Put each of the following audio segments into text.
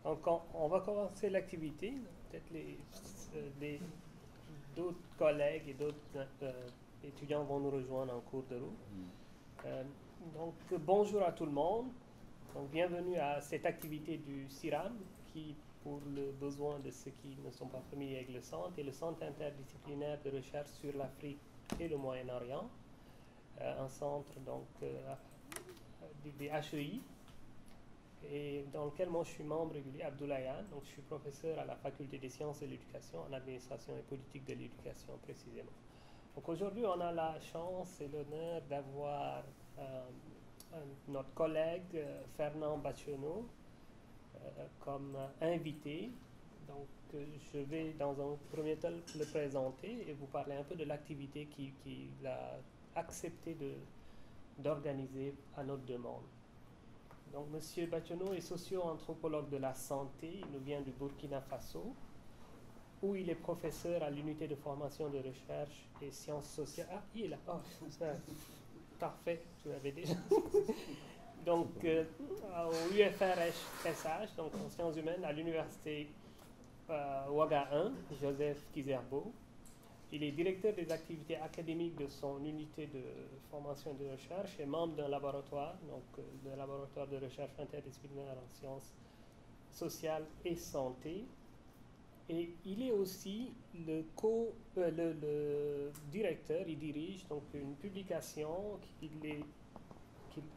Donc, on va commencer l'activité. Peut-être d'autres collègues et d'autres étudiants vont nous rejoindre en cours de route. Euh, donc, bonjour à tout le monde. Donc, bienvenue à cette activité du CIRAM qui, pour le besoin de ceux qui ne sont pas familiers avec le centre, est le Centre interdisciplinaire de recherche sur l'Afrique et le Moyen-Orient, un centre donc des HEI, et dans lequel moi je suis membre régulier, Abdoulaye Anne. Donc je suis professeur à la faculté des sciences de l'éducation, en administration et politique de l'éducation précisément. Donc aujourd'hui on a la chance et l'honneur d'avoir notre collègue Fernand Bachonneau comme invité. Donc je vais dans un premier temps le présenter et vous parler un peu de l'activité qu'il a accepté d'organiser à notre demande. Donc, M. Bachonneau est socio-anthropologue de la santé. Il nous vient du Burkina Faso, où il est professeur à l'unité de formation de recherche et sciences sociales. Ah, il est là. Oh, parfait, tu l'avais déjà. Donc, au UFR-SH, donc en sciences humaines, à l'université Ouaga 1, Joseph Kizerbo. Il est directeur des activités académiques de son unité de formation et de recherche et membre d'un laboratoire, donc le laboratoire de recherche interdisciplinaire en sciences sociales et santé. Et il est aussi le directeur, il dirige donc une publication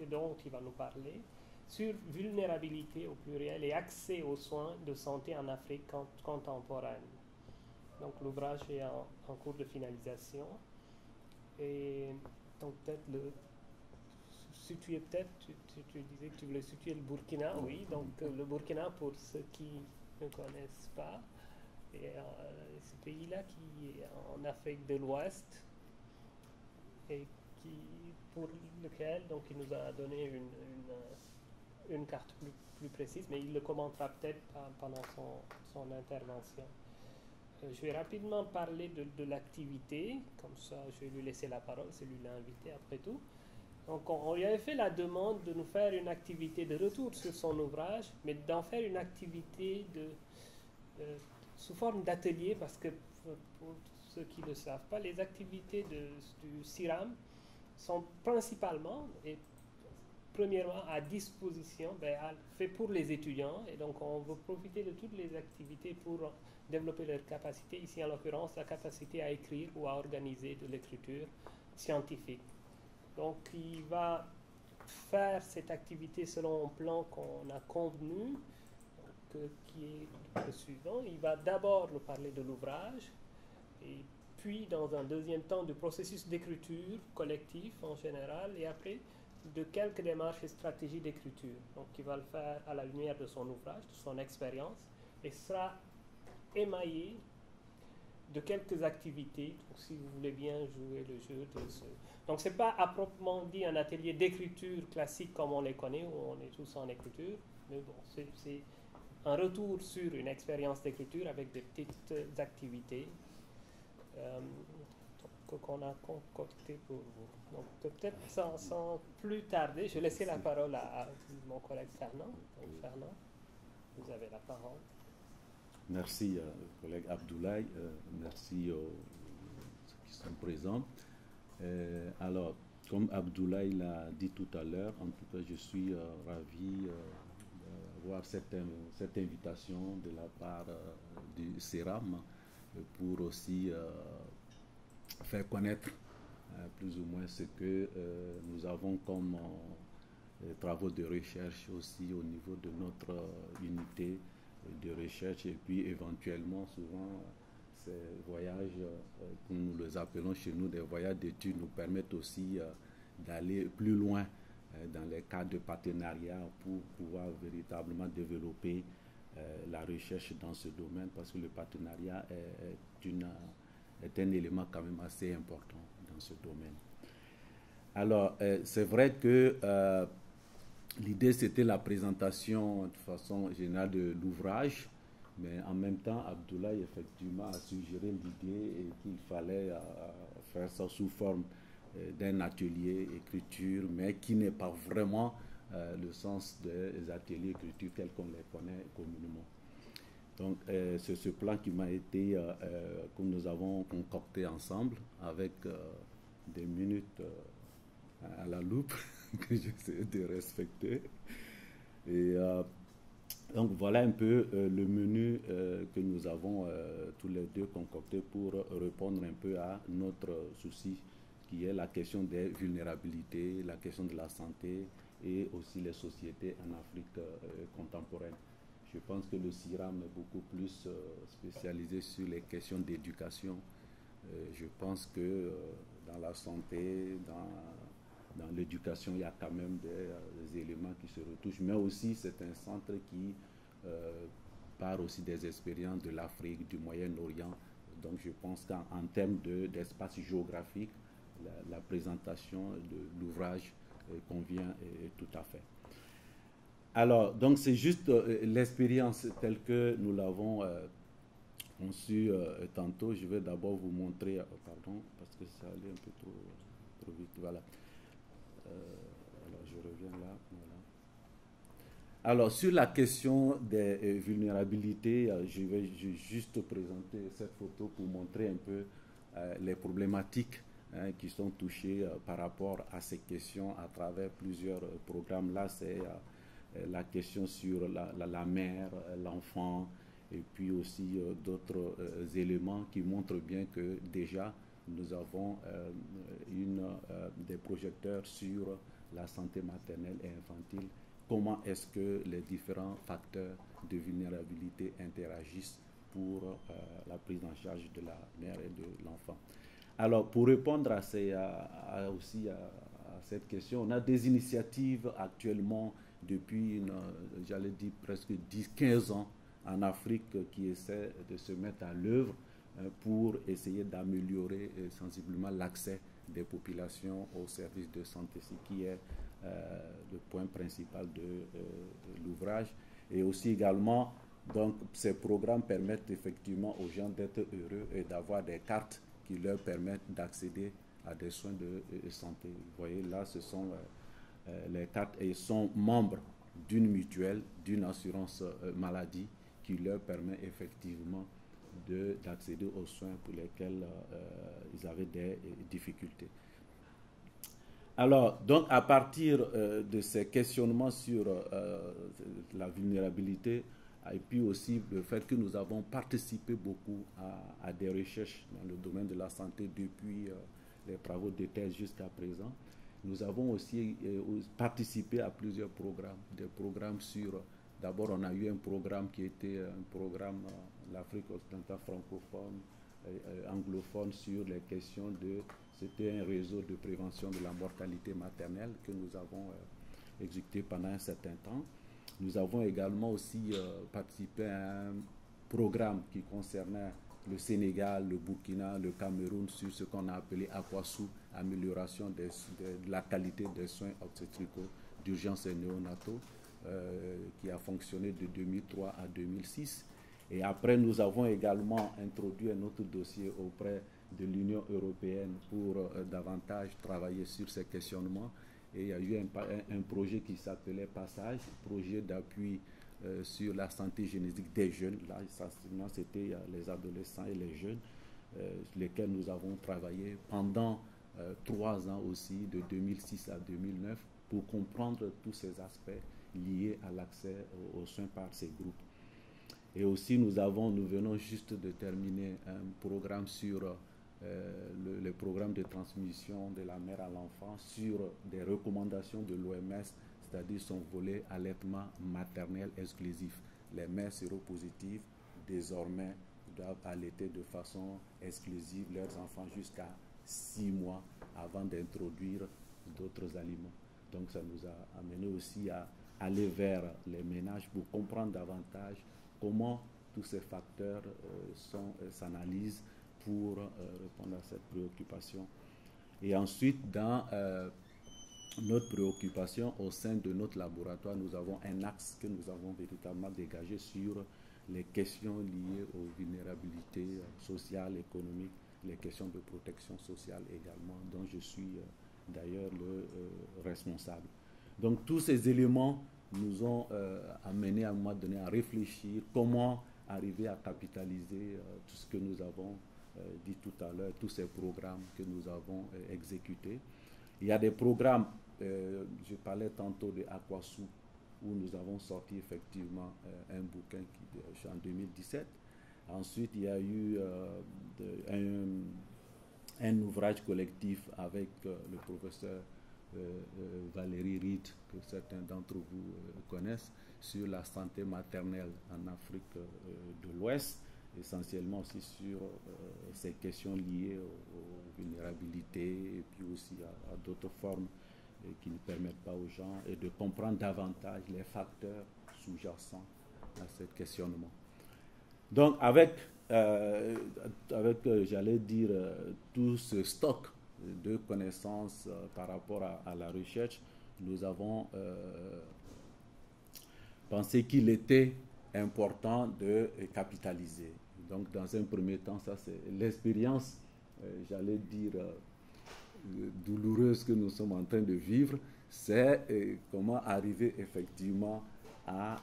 dont il va nous parler sur vulnérabilité au pluriel et accès aux soins de santé en Afrique contemporaine. Donc l'ouvrage est en cours de finalisation. Et donc peut-être situer peut-être, tu disais que tu voulais situer le Burkina, oui. Donc le Burkina, pour ceux qui ne connaissent pas, est ce pays-là qui est en Afrique de l'Ouest et pour lequel donc il nous a donné une carte plus précise, mais il le commentera peut-être pendant son intervention. Je vais rapidement parler de l'activité, comme ça je vais lui laisser la parole, c'est lui l'invité après tout. Donc on lui avait fait la demande de nous faire une activité de retour sur son ouvrage, mais d'en faire une activité sous forme d'atelier, parce que pour ceux qui ne le savent pas, les activités du CIRAM sont principalement et premièrement à disposition, fait pour les étudiants, et donc on veut profiter de toutes les activités pour développer leur capacité, ici en l'occurrence la capacité à écrire ou à organiser de l'écriture scientifique. Donc il va faire cette activité selon un plan qu'on a convenu, qui est le suivant. Il va d'abord nous parler de l'ouvrage, et puis dans un deuxième temps du processus d'écriture collectif en général, et après de quelques démarches et stratégies d'écriture. Donc il va le faire à la lumière de son ouvrage, de son expérience, et sera émaillé de quelques activités, donc si vous voulez bien jouer le jeu de ce... Donc ce n'est pas à proprement dit un atelier d'écriture classique comme on les connaît, où on est tous en écriture, mais bon, c'est un retour sur une expérience d'écriture avec des petites activités qu'on a concoctées pour vous. Donc peut-être sans plus tarder, je vais laisser la parole à mon collègue Fernand. Donc Fernand, vous avez la parole. Merci, collègue Abdoulaye. Merci aux ceux qui sont présents. Alors, comme Abdoulaye l'a dit tout à l'heure, en tout cas, je suis ravi d'avoir cette invitation de la part du CIRAM pour aussi faire connaître plus ou moins ce que nous avons comme travaux de recherche aussi au niveau de notre unité de recherche, et puis éventuellement souvent ces voyages que nous les appelons chez nous des voyages d'études nous permettent aussi d'aller plus loin dans les cas de partenariat pour pouvoir véritablement développer la recherche dans ce domaine, parce que le partenariat est un élément quand même assez important dans ce domaine. Alors c'est vrai que l'idée, c'était la présentation de façon générale de l'ouvrage, mais en même temps, Abdoulaye, effectivement, a suggéré l'idée qu'il fallait faire ça sous forme d'un atelier écriture, mais qui n'est pas vraiment le sens des ateliers d'écriture tels qu'on les connaît communément. Donc, c'est ce plan qui m'a été, que nous avons concocté ensemble avec des minutes à la loupe que j'essaie de respecter. Et donc, voilà un peu le menu que nous avons tous les deux concocté pour répondre un peu à notre souci, qui est la question des vulnérabilités, la question de la santé et aussi les sociétés en Afrique contemporaine. Je pense que le CIRAM est beaucoup plus spécialisé sur les questions d'éducation. Je pense que dans la santé, dans l'éducation, il y a quand même des éléments qui se retouchent, mais aussi c'est un centre qui part aussi des expériences de l'Afrique, du Moyen-Orient. Donc je pense qu'en termes d'espace géographique, la présentation de l'ouvrage convient tout à fait. Alors, donc c'est juste l'expérience telle que nous l'avons conçue tantôt. Je vais d'abord vous montrer, pardon, parce que ça allait un peu trop vite, voilà. Alors, je reviens là, voilà. Alors, sur la question des vulnérabilités, je vais juste présenter cette photo pour montrer un peu les problématiques qui sont touchées par rapport à ces questions à travers plusieurs programmes. Là, c'est la question sur la mère, l'enfant, et puis aussi d'autres éléments qui montrent bien que déjà nous avons des projecteurs sur la santé maternelle et infantile. Comment est-ce que les différents facteurs de vulnérabilité interagissent pour la prise en charge de la mère et de l'enfant. Alors, pour répondre à cette question, on a des initiatives actuellement depuis, j'allais dire, presque 10-15 ans en Afrique qui essaient de se mettre à l'œuvre pour essayer d'améliorer sensiblement l'accès des populations aux services de santé, ce qui est le point principal de l'ouvrage. Et aussi également, donc, ces programmes permettent effectivement aux gens d'être heureux et d'avoir des cartes qui leur permettent d'accéder à des soins de santé. Vous voyez, là, ce sont les cartes et ils sont membres d'une mutuelle, d'une assurance maladie qui leur permet effectivement d'accéder aux soins pour lesquels ils avaient des difficultés. Alors, donc, à partir de ces questionnements sur la vulnérabilité, et puis aussi le fait que nous avons participé beaucoup à des recherches dans le domaine de la santé depuis les travaux de thèse jusqu'à présent, nous avons aussi participé à plusieurs programmes, des programmes sur... D'abord, on a eu un programme qui était un programme l'Afrique occidentale francophone, anglophone, sur les questions de... C'était un réseau de prévention de la mortalité maternelle que nous avons exécuté pendant un certain temps. Nous avons également aussi participé à un programme qui concernait le Sénégal, le Burkina, le Cameroun sur ce qu'on a appelé Aquasou, amélioration de la qualité des soins obstétricaux d'urgence et néonataux, qui a fonctionné de 2003 à 2006. Et après, nous avons également introduit un autre dossier auprès de l'Union européenne pour davantage travailler sur ces questionnements. Et il y a eu un projet qui s'appelait Passage, projet d'appui sur la santé génétique des jeunes. Là, essentiellement, c'était les adolescents et les jeunes, lesquels nous avons travaillé pendant 3 ans aussi, de 2006 à 2009, pour comprendre tous ces aspects liés à l'accès aux soins par ces groupes. Et aussi, nous venons juste de terminer un programme sur le programme de transmission de la mère à l'enfant sur des recommandations de l'OMS, c'est-à-dire son volet allaitement maternel exclusif. Les mères séropositives, désormais, doivent allaiter de façon exclusive leurs enfants jusqu'à 6 mois avant d'introduire d'autres aliments. Donc, ça nous a amené aussi à aller vers les ménages pour comprendre davantage comment tous ces facteurs s'analysent pour répondre à cette préoccupation. Et ensuite, dans notre préoccupation au sein de notre laboratoire, nous avons un axe que nous avons véritablement dégagé sur les questions liées aux vulnérabilités sociales, économiques, les questions de protection sociale également, dont je suis d'ailleurs le responsable. Donc tous ces éléments nous ont amené à un moment donné à réfléchir comment arriver à capitaliser tout ce que nous avons dit tout à l'heure, tous ces programmes que nous avons exécutés. Il y a des programmes, je parlais tantôt de Aquasou, où nous avons sorti effectivement un bouquin en 2017. Ensuite, il y a eu un ouvrage collectif avec le professeur Valérie Reed, que certains d'entre vous connaissent, sur la santé maternelle en Afrique de l'Ouest, essentiellement aussi sur ces questions liées aux vulnérabilités et puis aussi à d'autres formes qui ne permettent pas aux gens et de comprendre davantage les facteurs sous-jacents à ce questionnement. Donc avec j'allais dire, tout ce stock de connaissances par rapport à la recherche, nous avons pensé qu'il était important de capitaliser. Donc dans un premier temps, ça c'est l'expérience, j'allais dire, douloureuse que nous sommes en train de vivre, c'est comment arriver effectivement à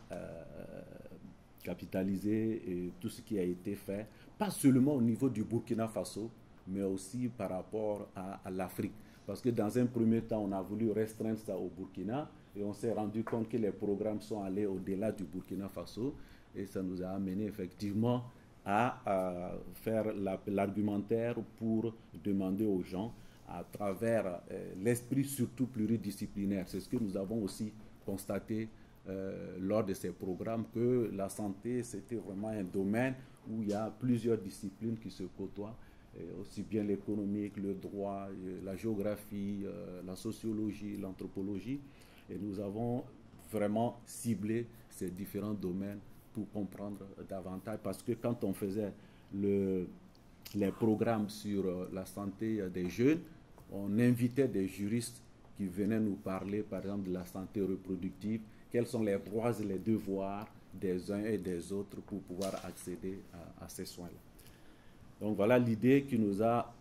capitaliser tout ce qui a été fait, pas seulement au niveau du Burkina Faso, mais aussi par rapport à l'Afrique. Parce que dans un premier temps, on a voulu restreindre ça au Burkina et on s'est rendu compte que les programmes sont allés au-delà du Burkina Faso et ça nous a amené effectivement à faire l'argumentaire pour demander aux gens, à travers l'esprit surtout pluridisciplinaire. C'est ce que nous avons aussi constaté lors de ces programmes, que la santé, c'était vraiment un domaine où il y a plusieurs disciplines qui se côtoient, aussi bien l'économique, le droit, la géographie, la sociologie, l'anthropologie. Et nous avons vraiment ciblé ces différents domaines pour comprendre davantage, parce que quand on faisait les programmes sur la santé des jeunes, on invitait des juristes qui venaient nous parler, par exemple, de la santé reproductive, quels sont les droits et les devoirs des uns et des autres pour pouvoir accéder à ces soins-là. Donc voilà l'idée qui nous a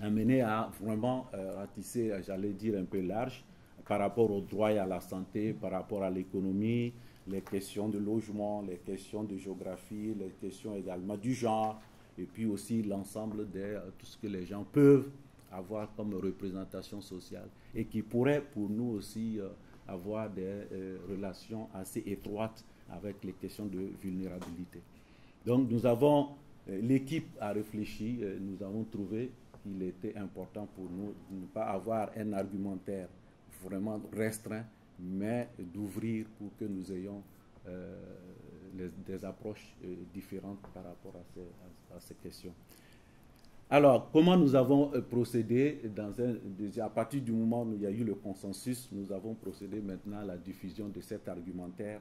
amené à vraiment ratisser, j'allais dire, un peu large par rapport aux droits et à la santé, par rapport à l'économie, les questions de logement, les questions de géographie, les questions également du genre, et puis aussi l'ensemble de tout ce que les gens peuvent avoir comme représentation sociale et qui pourrait pour nous aussi avoir des relations assez étroites avec les questions de vulnérabilité. Donc nous avons, l'équipe a réfléchi, nous avons trouvé qu'il était important pour nous de ne pas avoir un argumentaire vraiment restreint, mais d'ouvrir pour que nous ayons des approches différentes par rapport à ces questions. Alors, comment nous avons procédé à partir du moment où il y a eu le consensus, nous avons procédé maintenant à la diffusion de cet argumentaire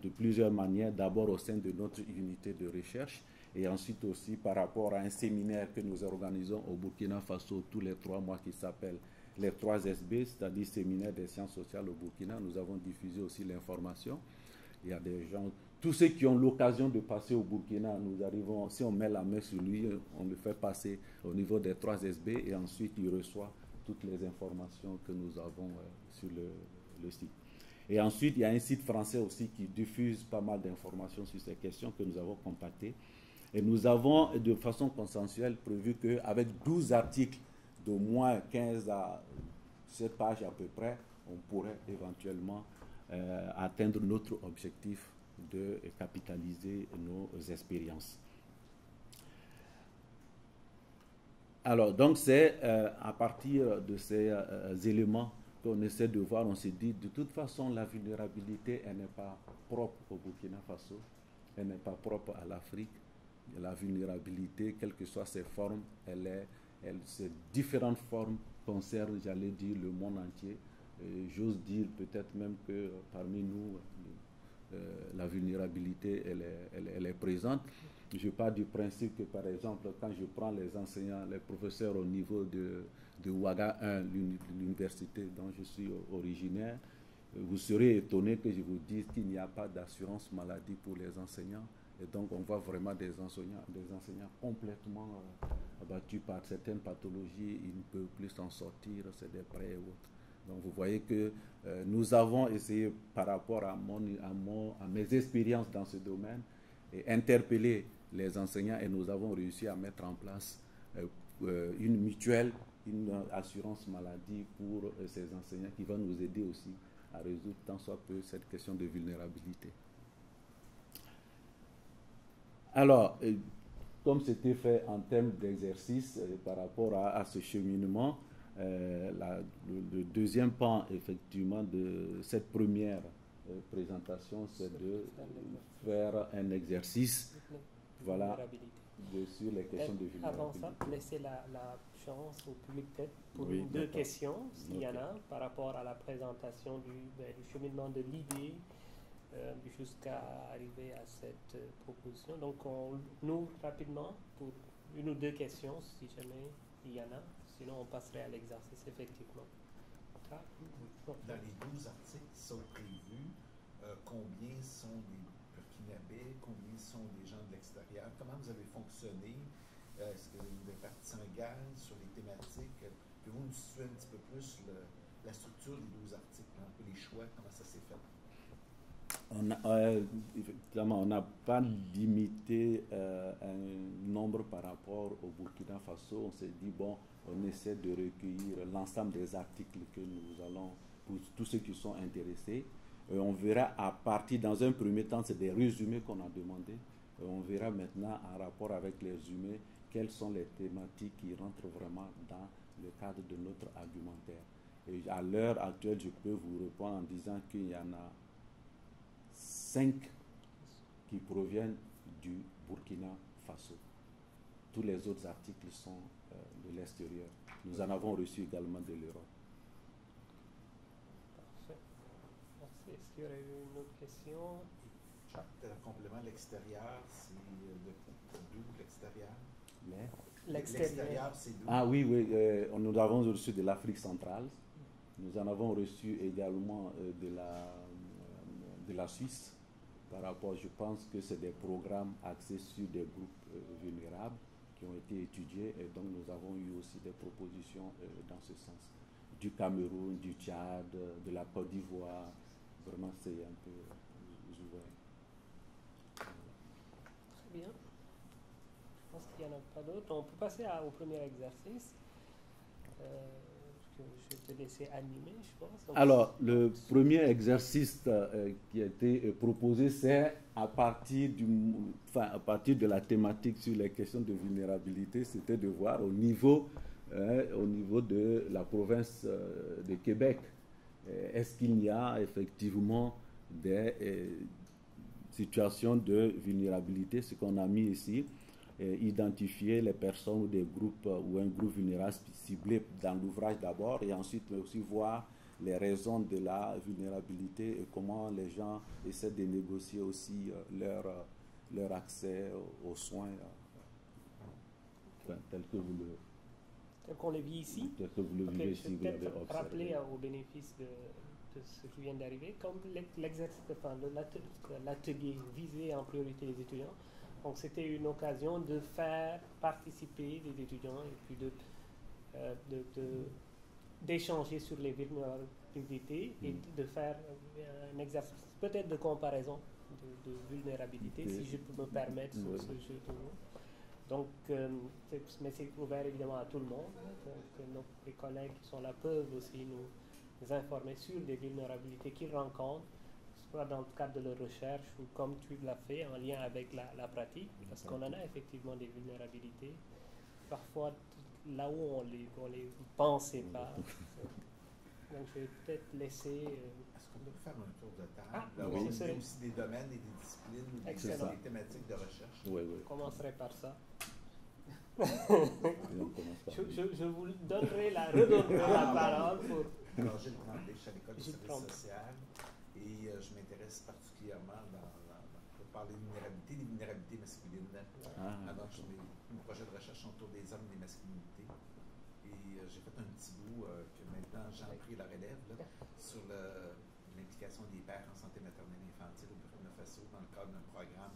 de plusieurs manières. D'abord au sein de notre unité de recherche et ensuite aussi par rapport à un séminaire que nous organisons au Burkina Faso tous les 3 mois qui s'appelle les 3SB, c'est-à-dire Séminaire des sciences sociales au Burkina. Nous avons diffusé aussi l'information. Il y a des gens, tous ceux qui ont l'occasion de passer au Burkina, nous arrivons, si on met la main sur lui, on le fait passer au niveau des 3SB et ensuite il reçoit toutes les informations que nous avons sur le site. Et ensuite, il y a un site français aussi qui diffuse pas mal d'informations sur ces questions que nous avons contactées. Et nous avons, de façon consensuelle, prévu qu'avec 12 articles d'au moins 15 à 7 pages à peu près, on pourrait éventuellement atteindre notre objectif de capitaliser nos expériences. Alors, donc c'est à partir de ces éléments qu'on essaie de voir, on s'est dit, de toute façon, la vulnérabilité, elle n'est pas propre au Burkina Faso, elle n'est pas propre à l'Afrique. La vulnérabilité, quelles que soient ses formes, ces différentes formes concernent, j'allais dire, le monde entier. J'ose dire peut-être même que parmi nous, la vulnérabilité, elle est présente. Je pars du principe que, par exemple, quand je prends les enseignants, les professeurs au niveau de Ouaga 1, l'université dont je suis originaire, vous serez étonné que je vous dise qu'il n'y a pas d'assurance maladie pour les enseignants. Et donc, on voit vraiment des enseignants complètement abattus par certaines pathologies. Ils ne peuvent plus s'en sortir, c'est des prêts et autres. Donc vous voyez que nous avons essayé par rapport à mes expériences dans ce domaine et interpeller les enseignants et nous avons réussi à mettre en place une mutuelle, une assurance maladie pour ces enseignants qui va nous aider aussi à résoudre tant soit peu cette question de vulnérabilité. Alors, comme c'était fait en termes d'exercice par rapport à ce cheminement, le deuxième pan, effectivement, de cette première présentation, c'est de faire un exercice, voilà, sur les questions de vulnérabilité. Avant ça, laisser la chance au public peut-être pour deux questions, s'il y en a, par rapport à la présentation du cheminement de l'idée jusqu'à arriver à cette proposition. Donc, on ouvre rapidement pour une ou deux questions, si jamais il y en a. Sinon, on passerait à l'exercice, effectivement. Dans les 12 articles qui sont prévus, combien sont des Burkinabés, combien sont des gens de l'extérieur? Comment vous avez fonctionné? Est-ce que vous êtes partis en gagne sur les thématiques? Pouvez-vous nous situer un petit peu plus la structure des 12 articles, un peu les choix, comment ça s'est fait? Évidemment, on n'a pas limité un nombre par rapport au Burkina Faso. On s'est dit, bon, on essaie de recueillir l'ensemble des articles que nous allons, pour tous ceux qui sont intéressés. On verra à partir, dans un premier temps, c'est des résumés qu'on a demandé. On verra maintenant, en rapport avec les résumés, quelles sont les thématiques qui rentrent vraiment dans le cadre de notre argumentaire. Et à l'heure actuelle, je peux vous répondre en disant qu'il y en a 5 qui proviennent du Burkina Faso. Tous les autres articles sont de l'extérieur. Nous en avons reçu également de l'Europe. Parfait. Merci. Est-ce qu'il y aurait une autre question? Peut-être un complément, l'extérieur, c'est d'où l'extérieur? L'extérieur, c'est d'où? Ah oui, oui. Nous avons reçu de l'Afrique centrale. Nous en avons reçu également de la Suisse. Par rapport, je pense que c'est des programmes axés sur des groupes vulnérables qui ont été étudiés et donc nous avons eu aussi des propositions dans ce sens. Du Cameroun, du Tchad, de la Côte d'Ivoire, vraiment c'est un peu ouvert. Très bien. Je pense qu'il n'y en a pas d'autres. On peut passer au premier exercice. Je vais te laisser animer, je pense. Donc, alors, le premier exercice qui a été proposé, c'est à partir de la thématique sur les questions de vulnérabilité, c'était de voir au niveau de la province de Québec, est-ce qu'il y a effectivement des situations de vulnérabilité, ce qu'on a mis ici. Identifier les personnes ou des groupes ou un groupe vulnérable ciblé dans l'ouvrage d'abord et ensuite mais aussi voir les raisons de la vulnérabilité et comment les gens essaient de négocier aussi leur accès aux soins tel que vous le tel qu'on le vit ici. Tel que vous le vivez ici, vous l'avez observé. Rappeler au bénéfice de ce qui vient d'arriver, comme l'exercice de l'atelier visait en priorité les étudiants. Donc, c'était une occasion de faire participer les étudiants et puis d'échanger sur les vulnérabilités et de faire un exercice peut-être de comparaison de vulnérabilité, si je peux me permettre sur ce jeu de mots. Donc, mais c'est ouvert évidemment à tout le monde. Donc, les collègues qui sont là peuvent aussi nous informer sur des vulnérabilités qu'ils rencontrent, soit dans le cadre de leur recherche ou comme tu l'as fait en lien avec la pratique, parce qu'on en a effectivement des vulnérabilités, parfois là où on les pensait pas. Donc je vais peut-être laisser... Est-ce qu'on peut faire un tour de table? Oui, Il y a aussi des domaines et des disciplines, des thématiques de recherche. Oui, oui. Je commencerai par ça. Je vous redonnerai la parole pour... Alors, Gilles Tremblay, je suis à l'école de service social. Et je m'intéresse particulièrement pour parler de des vulnérabilités masculines. Alors, j'ai un projet de recherche autour des hommes et des masculinités. Et j'ai fait un petit bout que maintenant j'en ai pris la relève sur l'implication des pères en santé maternelle et infantile au Burkina Faso dans le cadre d'un programme,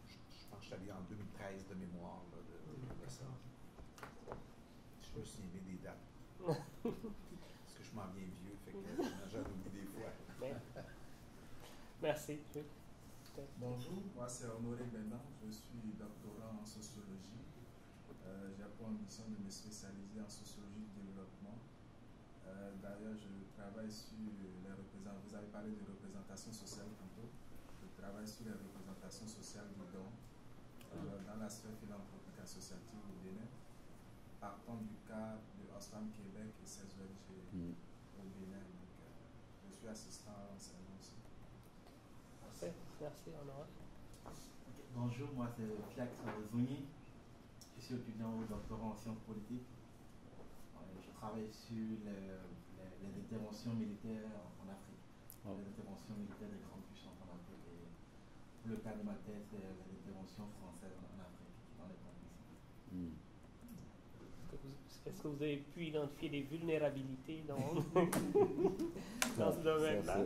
je pense que je suis allé en 2013 de mémoire de ça. Je me souviens des dates. Est-ce que je m'en viens vieux, fait que j'en oublie des fois. Merci. Bonjour, moi c'est Honoré Bénin, je suis doctorant en sociologie. J'ai pour ambition de me spécialiser en sociologie du développement. D'ailleurs, je travaille sur les représentations. Vous avez parlé de représentation sociale tantôt. Je travaille sur les représentations sociales du don dans la sphère philanthropique associative au Bénin, partant du cas de Oxfam Québec et ses ONG au Bénin. Donc, je suis assistant à l'enseignement aussi. Merci, Honoré. Bonjour, moi c'est Fiac Zouni. Je suis étudiant au doctorat en sciences politiques. Je travaille sur les interventions militaires en Afrique, les interventions militaires des grandes puissances en Afrique. Et pour le cas de ma thèse, c'est les interventions françaises en Afrique, dans les grandes puissances. Est-ce que vous avez pu identifier des vulnérabilités dans ce domaine-là?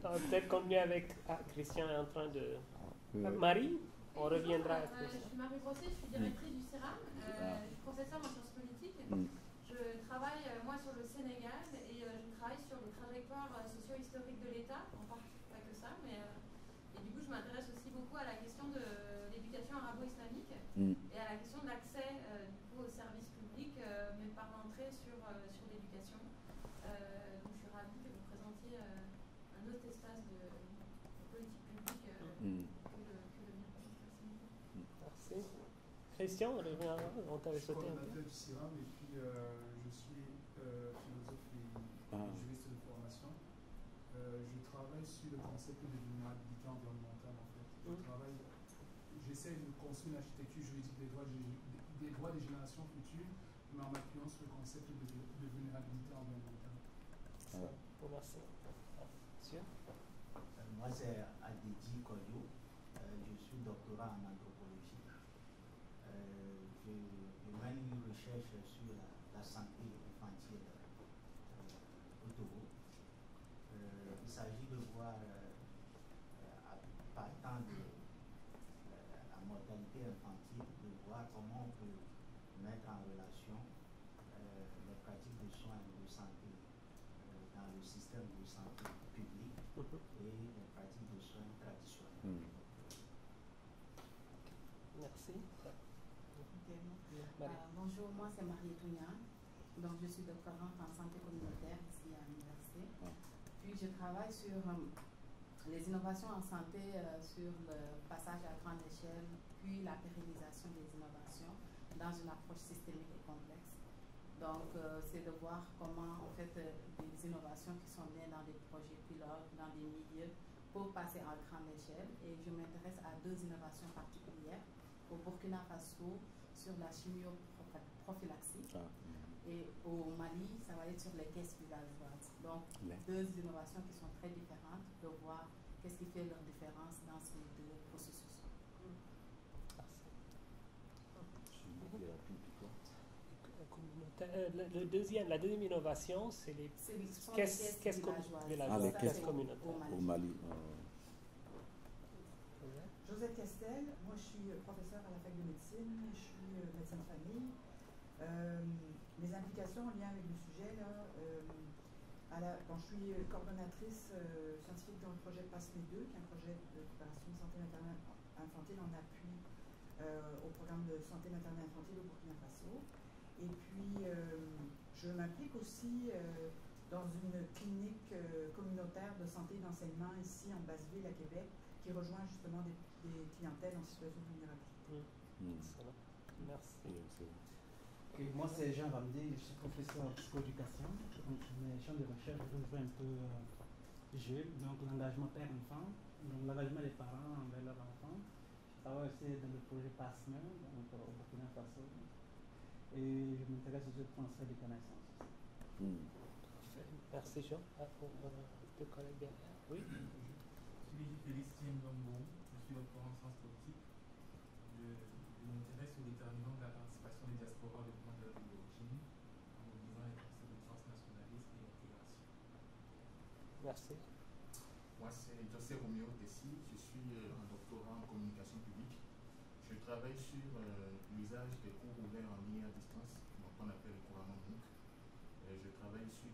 Peut-être continuer avec... Christian est en train de... Marie, on reviendra à Christian. Je suis Marie Brosset, je suis directrice du CERAM, je suis professeure en sciences politiques. Je travaille, moi, sur le Sénégal et je travaille sur les trajectoires socio-historiques de l'État, en partie, pas que ça, mais... et du coup, je m'intéresse aussi beaucoup à la question de l'éducation arabo-islamique et à la question de l'accès aux services publics, mais par l'entrée sur l'éducation. Donc je suis ravie que vous présentiez un autre espace de politique publique que le mien. Merci. Christian, on t'avait sauté un peu. Je suis coordinateur du CIRAM et puis je suis philosophe et juriste de formation. Je travaille sur le concept de vulnérabilité environnementale en fait. J'essaie de construire une architecture juridique des droits des générations futures, mais en m'appuyant sur le concept de vulnérabilité environnementale. Merci. Monsieur? Moi, c'est Adedi Koyo. Je suis doctorant en anthropologie. Je mène une recherche sur la santé infantile au Togo. Il s'agit de voir, partant de la mortalité infantile, de voir comment on peut mettre en relation les pratiques de soins de santé dans le système de santé public et les pratiques de soins traditionnels. Merci. Bonjour, moi c'est Marie Tounia. Donc je suis doctorante en santé communautaire ici à l'université. Puis je travaille sur les innovations en santé, sur le passage à grande échelle, puis la pérennisation des innovations dans une approche systémique et complexe. Donc, c'est de voir comment, en fait, des innovations qui sont nées dans des projets pilotes, dans des milieux, pour passer à grande échelle. Et je m'intéresse à deux innovations particulières. Au Burkina Faso, sur la chimioprophylaxie. Et au Mali, ça va être sur les caisses villageoises. Donc, deux innovations qui sont très différentes, de voir qu'est-ce qui fait leur différence dans ces deux processus. La deuxième innovation, c'est les caisses communautaires. Au Mali. Josette Castel, moi je suis professeure à la fac de médecine, je suis médecin de famille. Mes implications en lien avec le sujet, là, je suis coordonnatrice scientifique dans le projet PASME 2, qui est un projet de préparation de santé maternelle infantile en appui au programme de santé maternelle infantile au Burkina Faso. Et puis, je m'implique aussi dans une clinique communautaire de santé et d'enseignement ici en Basse-Ville à Québec, qui rejoint justement des clientèles en situation de vulnérabilité. Merci. Okay, moi, c'est Jean Ramdé, je suis professeur en psychoéducation. Donc, mes champs de recherche rejoignent un peu Jules, donc l'engagement père-enfant, donc l'engagement des parents envers leurs enfants. Je travaille aussi dans le projet PASME, donc au Burkina Faso. Et je m'intéresse aussi au transfert des connaissances. Merci Jean. Deux collègues derrière. Oui. Je suis Félicien Ndongo, je suis doctorant en sciences politiques. Je m'intéresse aux déterminants de la participation des diasporas au développement de la ville d'origine en mobilisant les concepts de transnationalisme et d'intégration. Merci. Moi, c'est José Romeo Tessi, je suis un doctorant en communication publique. Je travaille sur l'usage des cours ouverts en ligne à distance, donc on appelle couramment MOOC. Je travaille sur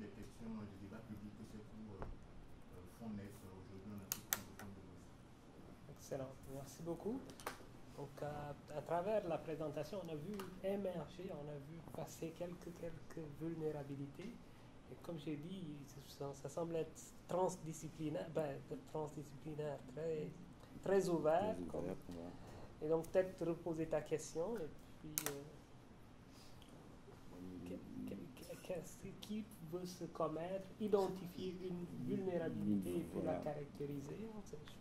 excellent. Merci beaucoup. Donc, à travers la présentation, on a vu émerger, on a vu passer quelques vulnérabilités. Et comme j'ai dit, ça semble être transdisciplinaire, très ouvert. Et donc, peut-être reposer ta question. Et puis, qui veut se commettre, identifier une vulnérabilité et puis la caractériser? Je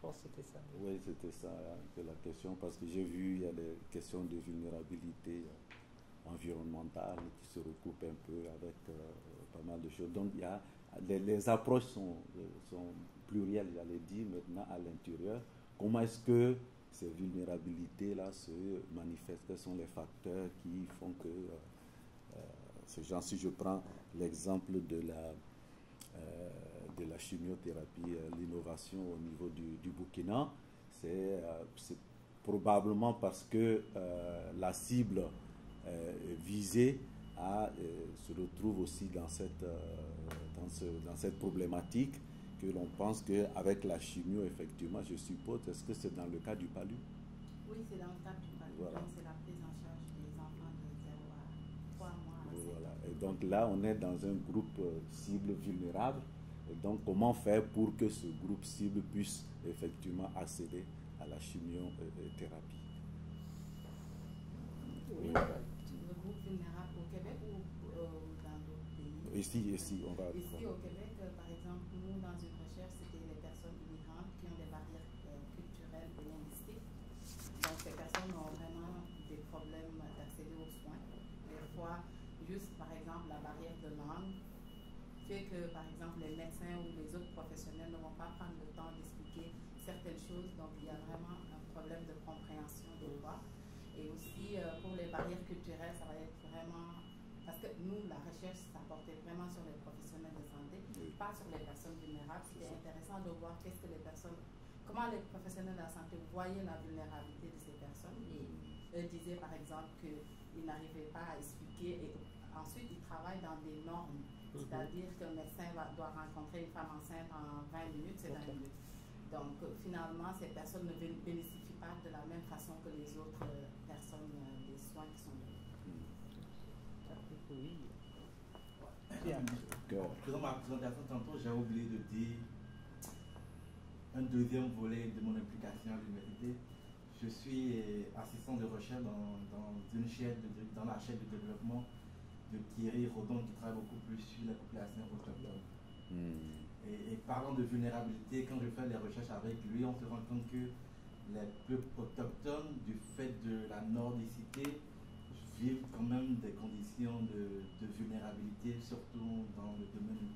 pense que c'était ça. Oui, c'était ça la question, parce que j'ai vu, il y a des questions de vulnérabilité environnementale qui se recoupent un peu avec pas mal de choses. Donc, il y a, les approches sont plurielles, j'allais dire, maintenant à l'intérieur. Comment est-ce que ces vulnérabilités-là se manifestent? Quels sont les facteurs qui font que ces gens, si je prends l'exemple de la chimiothérapie, l'innovation au niveau du Burkina, c'est probablement parce que la cible visée se retrouve aussi dans cette problématique, que l'on pense qu'avec la chimio, effectivement, je suppose, est-ce que c'est dans le cas du palu? Oui, c'est dans le cas du palu. Voilà. Donc, c'est la prise en charge des enfants de 0 à 3 mois. Voilà. Et donc là, on est dans un groupe cible vulnérable. Et donc, comment faire pour que ce groupe cible puisse effectivement accéder à la chimiothérapie? Oui. Le groupe vulnérable au Québec ou dans d'autres pays? Ici, on va... Ici, au Québec, par exemple, nous, dans une recherche, c'était les personnes immigrantes qui ont des barrières culturelles et linguistiques. Donc, ces personnes ont vraiment des problèmes d'accéder aux soins. Des fois, juste, par exemple, la barrière de langue fait que, par exemple, les médecins ou les autres professionnels ne vont pas prendre le temps d'expliquer certaines choses. Donc, il y a vraiment un problème de compréhension des fois. Et aussi, pour les barrières culturelles, ça va être vraiment... Parce que nous, la recherche, ça portait vraiment sur les professionnels de santé, pas sur les personnes vulnérables. C'était intéressant de voir comment les professionnels de la santé voyaient la vulnérabilité de ces personnes. Et eux disaient, par exemple, qu'ils n'arrivaient pas à expliquer. Et ensuite, ils travaillent dans des normes. C'est-à-dire qu'un médecin doit rencontrer une femme enceinte en 20 minutes, c'est 20 minutes. Donc, finalement, ces personnes ne bénéficient pas de la même façon que les autres personnes des soins qui sont donnés. Oui. Dans ma présentation, tantôt, j'ai oublié de dire un deuxième volet de mon implication à l'université. Je suis assistant de recherche dans la chaîne de développement de Thierry Rodon, qui travaille beaucoup plus sur la population autochtone. Et parlant de vulnérabilité, quand je fais les recherches avec lui, on se rend compte que les peuples autochtones, du fait de la nordicité, vivent quand même des conditions de vulnérabilité, surtout dans le domaine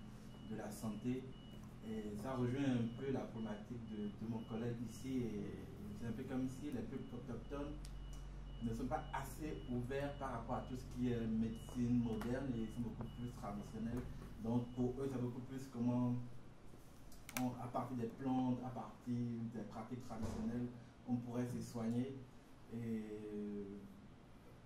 de la santé. Et ça rejoint un peu la problématique de mon collègue ici. Et c'est un peu comme si les peuples autochtones ne sont pas assez ouverts par rapport à tout ce qui est médecine moderne et ils sont beaucoup plus traditionnels. Donc pour eux, c'est beaucoup plus comment, à partir des plantes, à partir des pratiques traditionnelles, on pourrait se soigner.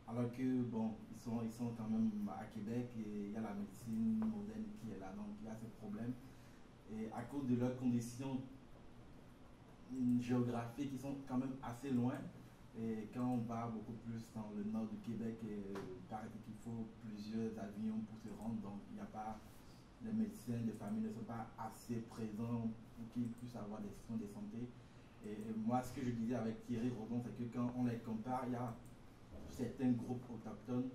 Alors que, bon, ils sont quand même à Québec et il y a la médecine moderne qui est là, donc il y a ce problème. Et à cause de leurs conditions géographiques, ils sont quand même assez loin. Et quand on va beaucoup plus dans le nord du Québec, il paraît qu'il faut plusieurs avions pour se rendre, donc il n'y a pas, les médecins de famille ne sont pas assez présents pour qu'ils puissent avoir des soins de santé. Et moi, ce que je disais avec Thierry Rodon, c'est que quand on les compare, il y a certains groupes autochtones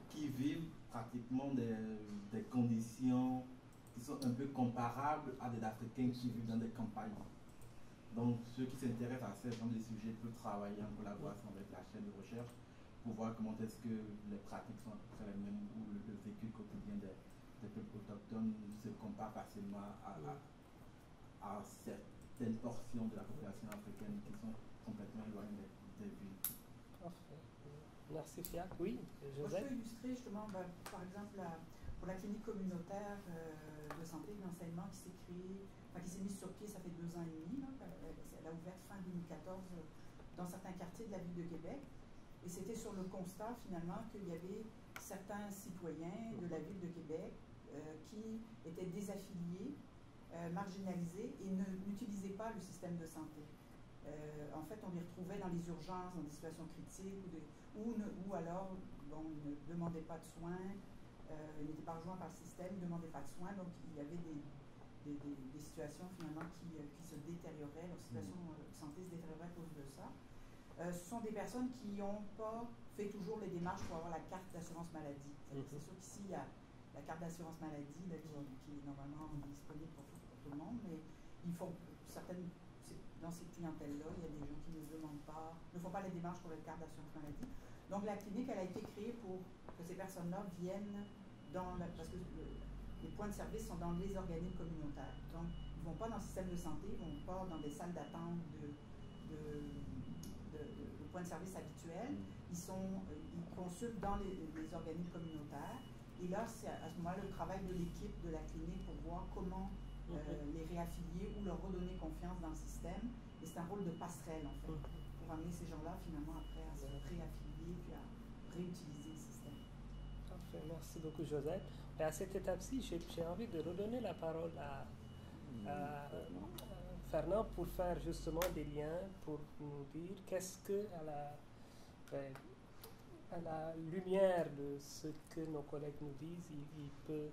qui vivent pratiquement des conditions qui sont un peu comparables à des Africains qui vivent dans des campagnes. Donc, ceux qui s'intéressent à ce genre de sujets peuvent travailler en collaboration avec la chaîne de recherche pour voir comment est-ce que les pratiques sont à peu près les mêmes ou le vécu quotidien des peuples autochtones se compare facilement à certaines portions de la population africaine qui sont complètement éloignées des villes. Parfait. Merci Fiac. Oui, Joseph. Je peux illustrer justement, par exemple, pour la clinique communautaire de santé et d'enseignement qui s'est mise sur pied, ça fait 2 ans et demi. Là, elle a ouvert fin 2014 dans certains quartiers de la ville de Québec. Et c'était sur le constat finalement qu'il y avait certains citoyens de la ville de Québec qui étaient désaffiliés, marginalisés et n'utilisaient pas le système de santé. En fait, on les retrouvait dans les urgences, dans des situations critiques, ou alors bon, ils ne demandaient pas de soins, ils n'étaient pas rejoints par le système, ils ne demandaient pas de soins, donc il y avait des situations finalement qui se détérioraient, leur situation de santé se détériorait à cause de ça. Ce sont des personnes qui n'ont pas fait toujours les démarches pour avoir la carte d'assurance maladie. C'est sûr qu'ici, il y a la carte d'assurance maladie là, qui est normalement disponible pour tout le monde, mais ils font certaines, dans ces clientèles-là, il y a des gens qui ne font pas les démarches pour la carte d'assurance maladie. Donc la clinique, elle a été créée pour que ces personnes-là viennent parce que les points de service sont dans les organismes communautaires. Donc, ils ne vont pas dans le système de santé, ils ne vont pas dans des salles d'attente de points de service habituels. Ils consultent dans les organismes communautaires. Et là, c'est à ce moment-là le travail de l'équipe de la clinique pour voir comment les réaffilier ou leur redonner confiance dans le système. Et c'est un rôle de passerelle, en fait, pour amener ces gens-là, finalement, après, à se réaffilier puis à réutiliser le système. Parfait. Merci beaucoup, Josette. Et à cette étape-ci, j'ai envie de redonner la parole à Fernand pour faire justement des liens, pour nous dire qu'est-ce que, à la lumière de ce que nos collègues nous disent, il peut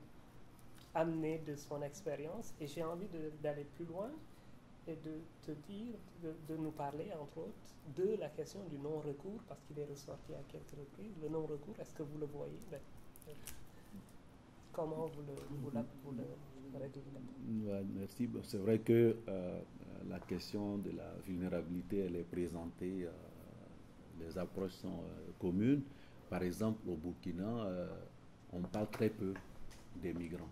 amener de son expérience. Et j'ai envie d'aller plus loin et de te dire, de nous parler, entre autres, de la question du non-recours, parce qu'il est ressorti à quelques reprises. Le non-recours, est-ce que vous le voyez? Comment vous le réglez? Ouais, merci. C'est vrai que la question de la vulnérabilité, elle est présentée, les approches sont communes. Par exemple, au Burkina, on parle très peu des migrants,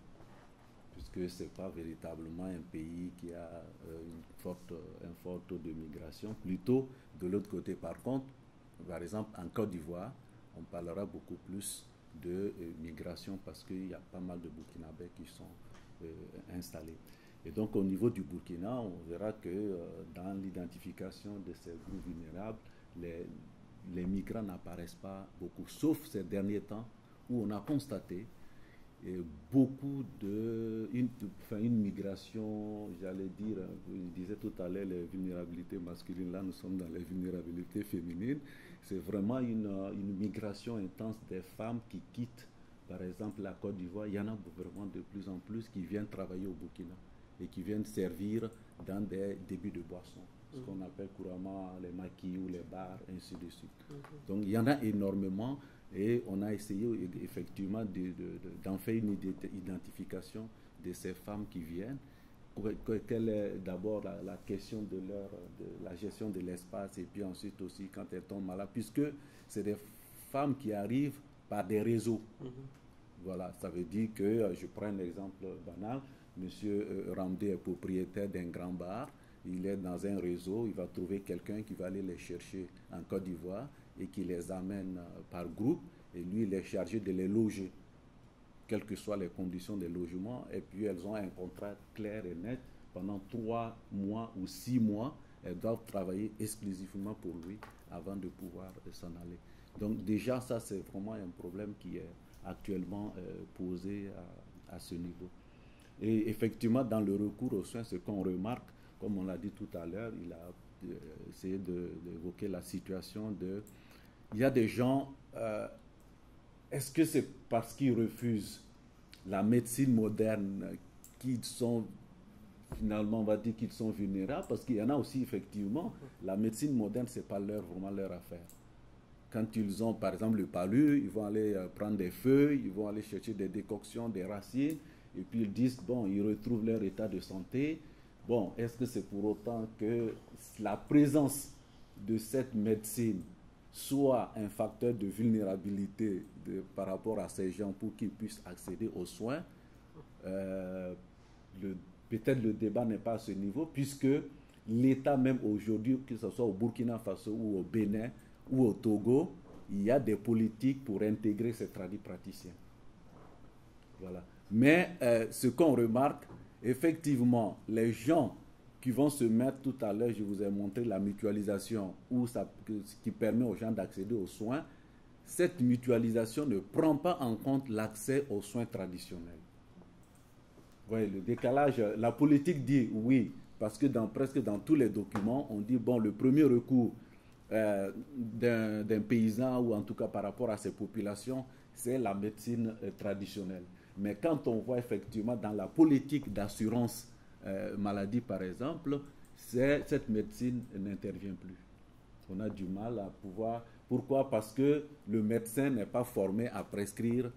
puisque ce n'est pas véritablement un pays qui a un fort taux de migration. Plutôt, de l'autre côté, par contre, par exemple, en Côte d'Ivoire, on parlera beaucoup plus de migration parce qu'il y a pas mal de Burkinabés qui sont installés. Et donc, au niveau du Burkina, on verra que dans l'identification de ces groupes vulnérables, les migrants n'apparaissent pas beaucoup, sauf ces derniers temps où on a constaté beaucoup une migration, j'allais dire, je disais tout à l'heure les vulnérabilités masculines, là nous sommes dans les vulnérabilités féminines. C'est vraiment une migration intense des femmes qui quittent, par exemple, la Côte d'Ivoire. Il y en a vraiment de plus en plus qui viennent travailler au Burkina et qui viennent servir dans des débits de boissons, ce qu'on appelle couramment les maquis ou les bars, ainsi de suite. Donc il y en a énormément et on a essayé effectivement d'en faire une identification de ces femmes qui viennent. Quelle est d'abord la question de la gestion de l'espace et puis ensuite aussi quand elles tombent malades, puisque c'est des femmes qui arrivent par des réseaux. Voilà, ça veut dire que, je prends un exemple banal, Monsieur Ramdé est propriétaire d'un grand bar, il est dans un réseau, il va trouver quelqu'un qui va aller les chercher en Côte d'Ivoire et qui les amène par groupe, et lui il est chargé de les loger, quelles que soient les conditions de logement, et puis elles ont un contrat clair et net. Pendant 3 mois ou 6 mois, elles doivent travailler exclusivement pour lui avant de pouvoir s'en aller. Donc déjà, ça c'est vraiment un problème qui est actuellement posé à ce niveau. Et effectivement, dans le recours aux soins, ce qu'on remarque, comme on l'a dit tout à l'heure, il a essayé d'évoquer la situation de... Il y a des gens... est-ce que c'est parce qu'ils refusent la médecine moderne qu'ils sont, finalement, on va dire qu'ils sont vulnérables? Parce qu'il y en a aussi, effectivement, la médecine moderne, ce n'est pas vraiment leur affaire. Quand ils ont, par exemple, le palu, ils vont aller prendre des feuilles, ils vont aller chercher des décoctions, des racines, et puis ils disent, bon, ils retrouvent leur état de santé. Bon, est-ce que c'est pour autant que la présence de cette médecine soit un facteur de vulnérabilité par rapport à ces gens pour qu'ils puissent accéder aux soins? Peut-être le débat n'est pas à ce niveau, puisque l'État même aujourd'hui, que ce soit au Burkina Faso ou au Bénin ou au Togo, il y a des politiques pour intégrer ces praticiens. Voilà. Mais ce qu'on remarque, effectivement, les gens qui vont se mettre, tout à l'heure, je vous ai montré la mutualisation qui permet aux gens d'accéder aux soins. Cette mutualisation ne prend pas en compte l'accès aux soins traditionnels. Vous voyez, le décalage, la politique dit oui, parce que presque dans tous les documents, on dit, bon, le premier recours d'un paysan, ou en tout cas par rapport à ces populations, c'est la médecine traditionnelle. Mais quand on voit effectivement dans la politique d'assurance maladie, par exemple, cette médecine n'intervient plus. On a du mal à pouvoir... Pourquoi? Parce que le médecin n'est pas formé à prescrire,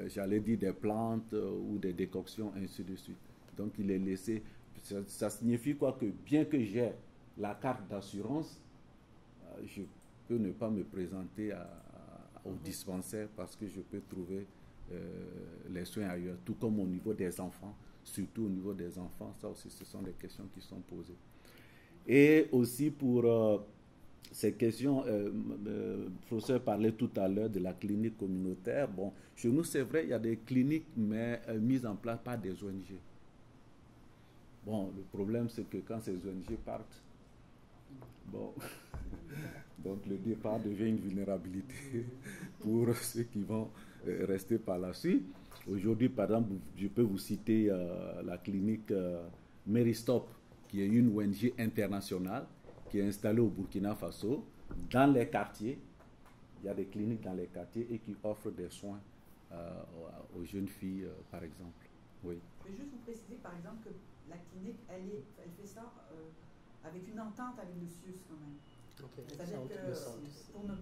j'allais dire, des plantes ou des décoctions, ainsi de suite. Donc, il est laissé... Ça signifie quoi? Que bien que j'ai la carte d'assurance, je peux ne pas me présenter au dispensaire parce que je peux trouver les soins ailleurs, tout comme au niveau des enfants, surtout au niveau des enfants. Ça aussi, ce sont des questions qui sont posées. Et aussi pour ces questions, le professeur parlait tout à l'heure de la clinique communautaire. Bon, chez nous, c'est vrai, il y a des cliniques, mais mises en place par des ONG. Bon, le problème, c'est que quand ces ONG partent, bon, donc le départ devient une vulnérabilité pour ceux qui vont rester par la suite. Aujourd'hui, par exemple, je peux vous citer la clinique Meristop, qui est une ONG internationale qui est installée au Burkina Faso, dans les quartiers. Il y a des cliniques dans les quartiers et qui offrent des soins aux jeunes filles, par exemple. Oui. Je vais juste vous préciser, par exemple, que la clinique, elle fait ça avec une entente avec le SUS quand même. Okay. C'est-à-dire que pour nos...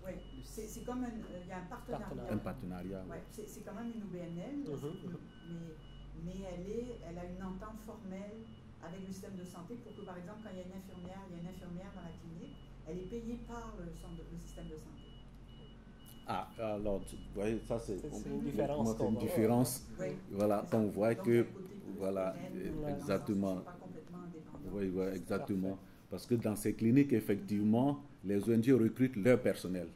ouais, c'est comme il y a un partenariat. Un partenariat. Ouais, c'est quand même une OBNL, mais elle a une entente formelle avec le système de santé pour que, par exemple, quand il y a une infirmière dans la clinique, elle est payée par le système de santé. Ah, alors, vous voyez, ça c'est une différence. C'est une différence. Oui, voilà, on voit donc, que, voilà, exactement. Oui, ouais, exactement. Parce que dans ces cliniques, effectivement, les ONG recrutent leur personnel.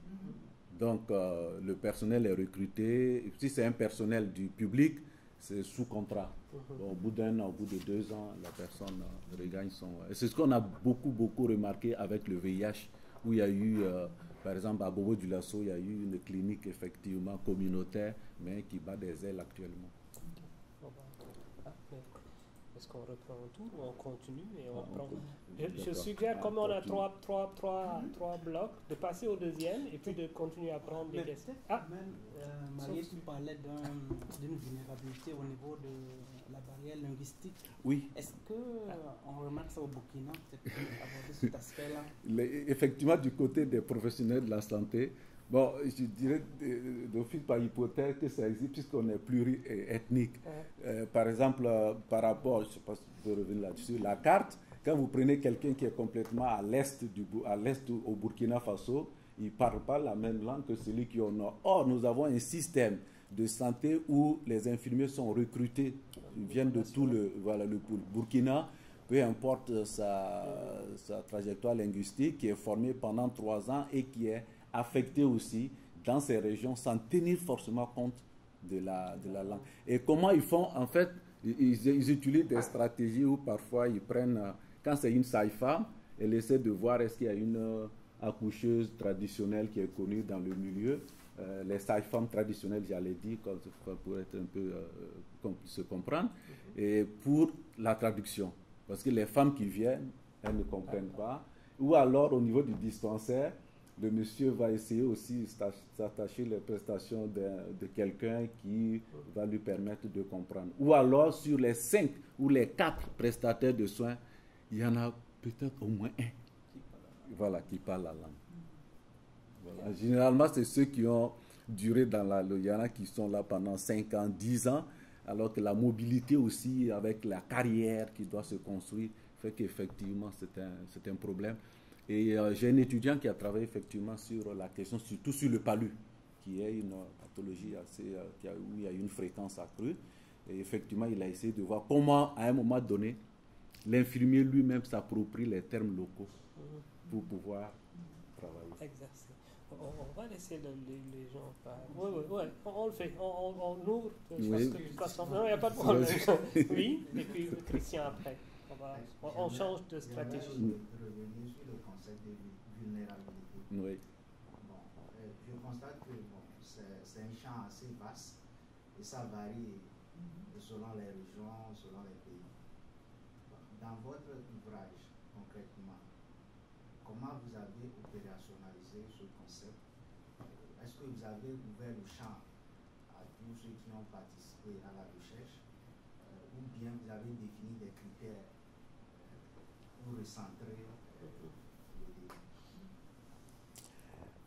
Donc, le personnel est recruté. Si c'est un personnel du public, c'est sous contrat. Bon, au bout d'un an, au bout de 2 ans, la personne regagne son... C'est ce qu'on a beaucoup remarqué avec le VIH, où il y a eu, par exemple, à Bobo du Lasso, il y a eu une clinique effectivement communautaire, mais qui bat des ailes actuellement. Est-ce qu'on reprend un tour ou on continue et on prend... Je suggère, comme on a trois blocs, de passer au deuxième et puis de continuer à prendre des questions. Marie, tu parlais d'une vulnérabilité au niveau de la barrière linguistique. Oui. Est-ce qu'on remarque ça au Burkina, aborder cet aspect-là? Effectivement, du côté des professionnels de la santé, bon, je dirais d'office par hypothèse que ça existe puisqu'on est pluriethnique. Par exemple, par rapport, je ne sais pas si je peux revenir là-dessus, la carte, quand vous prenez quelqu'un qui est complètement à l'est au Burkina Faso, il ne parle pas la même langue que celui qui est au nord. Or, nous avons un système de santé où les infirmiers sont recrutés, ils viennent de tout le Burkina, peu importe sa trajectoire linguistique, qui est formé pendant 3 ans et qui est affecté aussi dans ces régions sans tenir forcément compte de la langue. Et comment ils font? En fait, ils utilisent des stratégies où parfois ils prennent, quand c'est une sage-femme, elle essaie de voir est-ce qu'il y a une accoucheuse traditionnelle qui est connue dans le milieu. Les sages-femmes traditionnelles, j'allais dire, pour être un peu se comprendre, et pour la traduction. Parce que les femmes qui viennent, elles ne comprennent pas. Ou alors, au niveau du dispensaire, le monsieur va essayer aussi s'attacher les prestations de quelqu'un qui va lui permettre de comprendre. Ou alors, sur les 5 ou les 4 prestataires de soins, il y en a peut-être au moins un qui parle la langue. Voilà. Généralement, c'est ceux qui ont duré dans il y en a qui sont là pendant 5 ans, 10 ans, alors que la mobilité aussi, avec la carrière qui doit se construire, fait qu'effectivement, c'est un problème. Et j'ai un étudiant qui a travaillé effectivement sur la question, surtout sur le palu, qui est une pathologie où il y a une fréquence accrue. Et effectivement, il a essayé de voir comment, à un moment donné, l'infirmier lui-même s'approprie les termes locaux pour pouvoir travailler. Exercer. On va laisser les gens parler. Oui, on le fait. On ouvre. Oui. Non, il n'y a pas de problème. Oui, et puis Christian après. On change de stratégie. Revenir sur le concept de vulnérabilité. Oui. Bon, je constate que c'est un champ assez vaste et ça varie selon les régions, selon les pays. dans votre ouvrage, concrètement, comment vous avez opérationnalisé ce concept? Est-ce que vous avez ouvert le champ à tous ceux qui ont participé à la recherche, ou bien vous avez défini des critères pour recentrer le débat?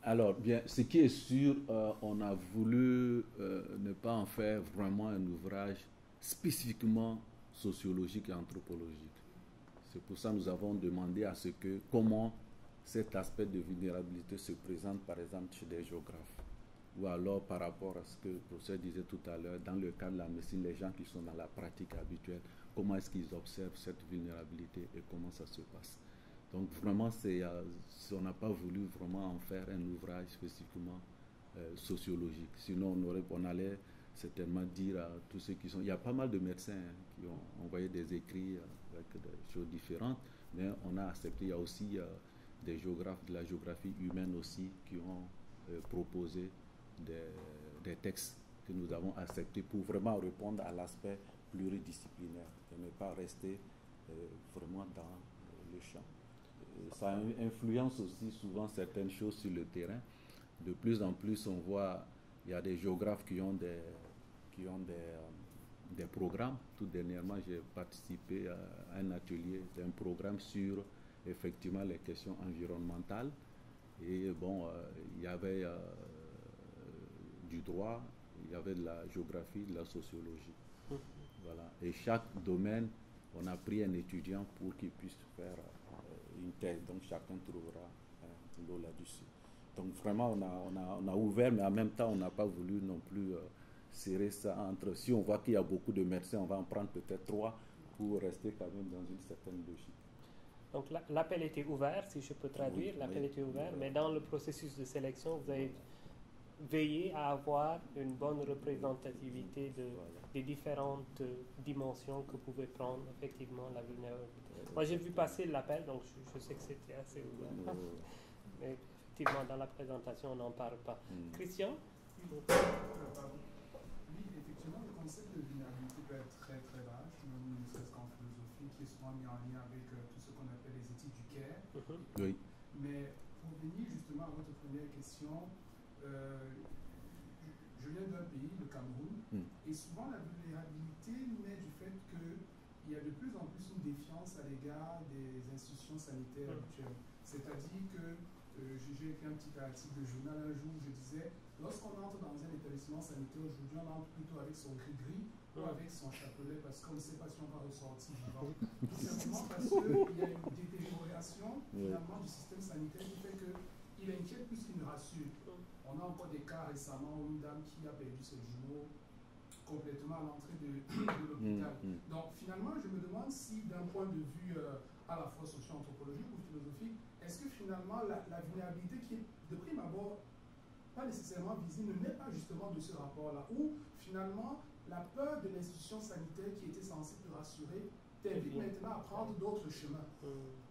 Alors, bien, ce qui est sûr, on a voulu ne pas en faire vraiment un ouvrage spécifiquement sociologique et anthropologique. C'est pour ça que nous avons demandé à ce que comment cet aspect de vulnérabilité se présente, par exemple, chez des géographes. Ou alors, par rapport à ce que le professeur disait tout à l'heure, dans le cadre de la médecine, les gens qui sont dans la pratique habituelle, comment est-ce qu'ils observent cette vulnérabilité et comment ça se passe. Donc, vraiment, on n'a pas voulu vraiment en faire un ouvrage spécifiquement sociologique. Sinon, on allait certainement dire à tous ceux qui sont... Il y a pas mal de médecins qui ont envoyé des écrits avec des choses différentes, mais on a accepté. Il y a aussi des géographes de la géographie humaine aussi qui ont proposé des textes que nous avons acceptés pour vraiment répondre à l'aspect pluridisciplinaire et ne pas rester vraiment dans le champ. Ça influence aussi souvent certaines choses sur le terrain. De plus en plus, on voit, il y a des géographes qui ont des programmes. Tout dernièrement, j'ai participé à un atelier d'un programme sur effectivement les questions environnementales. Et bon, il y avait du droit, il y avait de la géographie, de la sociologie. Voilà. Et chaque domaine, on a pris un étudiant pour qu'il puisse faire une thèse. Donc chacun trouvera un lot là-dessus. Donc vraiment, on a ouvert, mais en même temps, on n'a pas voulu non plus serrer ça entre... Si on voit qu'il y a beaucoup de médecins, on va en prendre peut-être 3 pour rester quand même dans une certaine logique. Donc l'appel était ouvert, si je peux traduire, oui, l'appel était ouvert, mais dans le processus de sélection, vous avez veillé à avoir une bonne représentativité des différentes dimensions que pouvait prendre effectivement la vulnérabilité. Moi j'ai vu passer l'appel, donc je sais que c'était assez ouvert. Mais effectivement, dans la présentation, on n'en parle pas. Christian? Oui, effectivement, le concept de vulnérabilité peut être très très large, ne serait-ce qu'en philosophie, qui est souvent mis en lien avec tout ce qu'on appelle les éthiques du care. Oui. Mais pour venir justement à votre première question, je viens d'un pays, le Cameroun, et souvent la vulnérabilité naît du fait qu'il y a de plus en plus une défiance à l'égard des institutions sanitaires actuelles. C'est-à-dire que j'ai écrit un petit article de journal un jour où je disais, lorsqu'on entre dans un établissement sanitaire aujourd'hui, on entre plutôt avec son gris-gris ou avec son chapelet parce qu'on ne sait pas si on va ressortir vivant. Tout simplement parce qu'il y a une détérioration finalement du système sanitaire qui fait qu'il inquiète plus qu'il ne rassure. On a encore des cas récemment où une dame qui a perdu ses jumeaux complètement à l'entrée de l'hôpital. Donc finalement, je me demande si d'un point de vue à la fois socio-anthropologique ou philosophique, est-ce que finalement la vulnérabilité qui est de prime abord pas nécessairement visible ne naît pas justement de ce rapport-là, où finalement la peur de l'institution sanitaire qui était censée te rassurer t'invite maintenant à prendre d'autres chemins.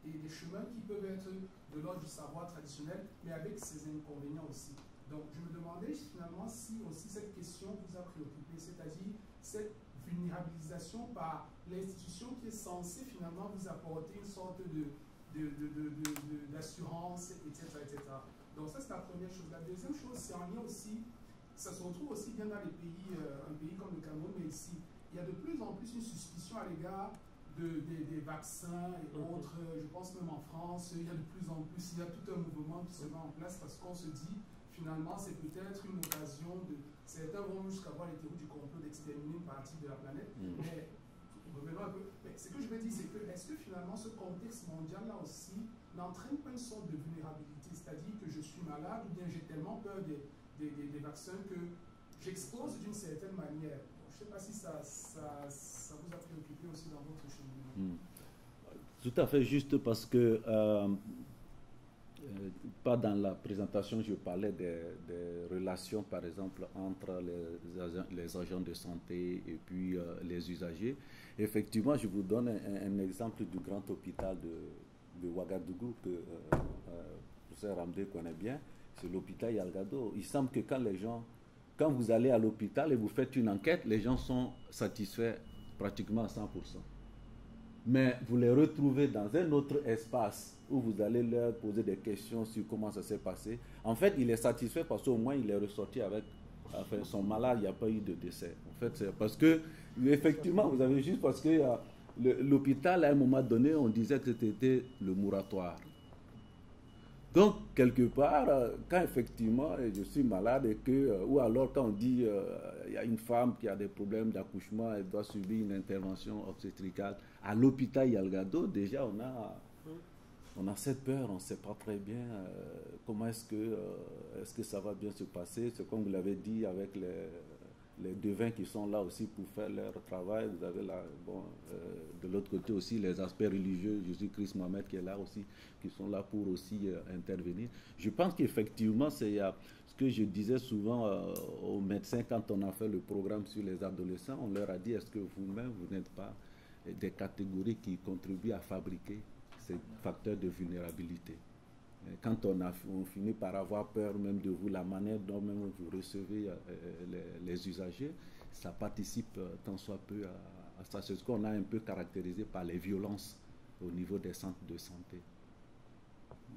Et des chemins qui peuvent être de l'ordre du savoir traditionnel, mais avec ses inconvénients aussi. Donc je me demandais finalement si aussi cette question vous a préoccupé, c'est-à-dire cette vulnérabilisation par l'institution qui est censée finalement vous apporter une sorte d'assurance, etc., etc. Donc ça c'est la première chose. La deuxième chose, c'est en lien aussi, ça se retrouve aussi bien dans les pays, un pays comme le Cameroun, mais ici, il y a de plus en plus une suspicion à l'égard des vaccins et autres. Je pense même en France, il y a de plus en plus, il y a tout un mouvement qui se met en place parce qu'on se dit, finalement, c'est peut-être une occasion de... Certains vont jusqu'à voir les théories du complot d'exterminer une partie de la planète, mais revenons un peu. Mais ce que je veux dire, c'est que est-ce que finalement ce contexte mondial-là aussi n'entraîne pas une sorte de vulnérabilité, c'est-à-dire que je suis malade ou bien j'ai tellement peur des vaccins que j'expose d'une certaine manière. Bon, je ne sais pas si ça vous a préoccupé aussi dans votre cheminement. Tout à fait juste parce que pas dans la présentation, je parlais des relations, par exemple, entre les agents de santé et puis les usagers. Effectivement, je vous donne un exemple du grand hôpital de Ouagadougou que le professeur Ramdé connaît bien. C'est l'hôpital Yalgado. Il semble que quand vous allez à l'hôpital et vous faites une enquête, les gens sont satisfaits pratiquement à 100%. Mais vous les retrouvez dans un autre espace où vous allez leur poser des questions sur comment ça s'est passé. En fait, il est satisfait parce qu'au moins il est ressorti avec son malade, il n'y a pas eu de décès. En fait, c'est parce que, effectivement, vous avez juste parce que l'hôpital, à un moment donné, on disait que c'était le moratoire. Donc, quelque part, quand effectivement je suis malade et que, ou alors quand on dit il y a une femme qui a des problèmes d'accouchement, elle doit subir une intervention obstétricale, à l'hôpital Yalgado, déjà on a cette peur, on ne sait pas très bien comment est-ce que ça va bien se passer. C'est comme vous l'avez dit avec les devins qui sont là aussi pour faire leur travail. Vous avez là, de l'autre côté aussi les aspects religieux, Jésus-Christ, Mohamed qui est là aussi, qui sont là pour aussi intervenir. Je pense qu'effectivement, c'est ce que je disais souvent aux médecins quand on a fait le programme sur les adolescents, on leur a dit, est-ce que vous-même, vous n'êtes pas des catégories qui contribuent à fabriquer ces facteurs de vulnérabilité? Quand on finit par avoir peur même de vous, la manière dont même vous recevez les usagers, ça participe tant soit peu à ça. C'est ce qu'on a un peu caractérisé par les violences au niveau des centres de santé.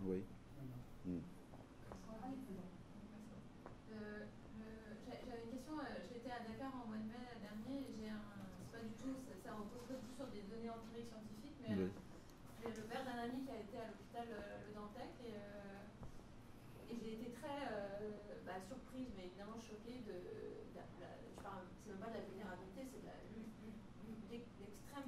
Oui. J'avais une question. J'étais à Dakar en mois de mai dernier. C'est pas du tout, ça repose pas du tout sur des données empiriques scientifiques, mais oui. J'ai le père d'un ami qui a été à l'hôpital Le Dantec et j'ai été très surprise, mais évidemment choquée c'est même pas de la vulnérabilité, c'est de l'extrême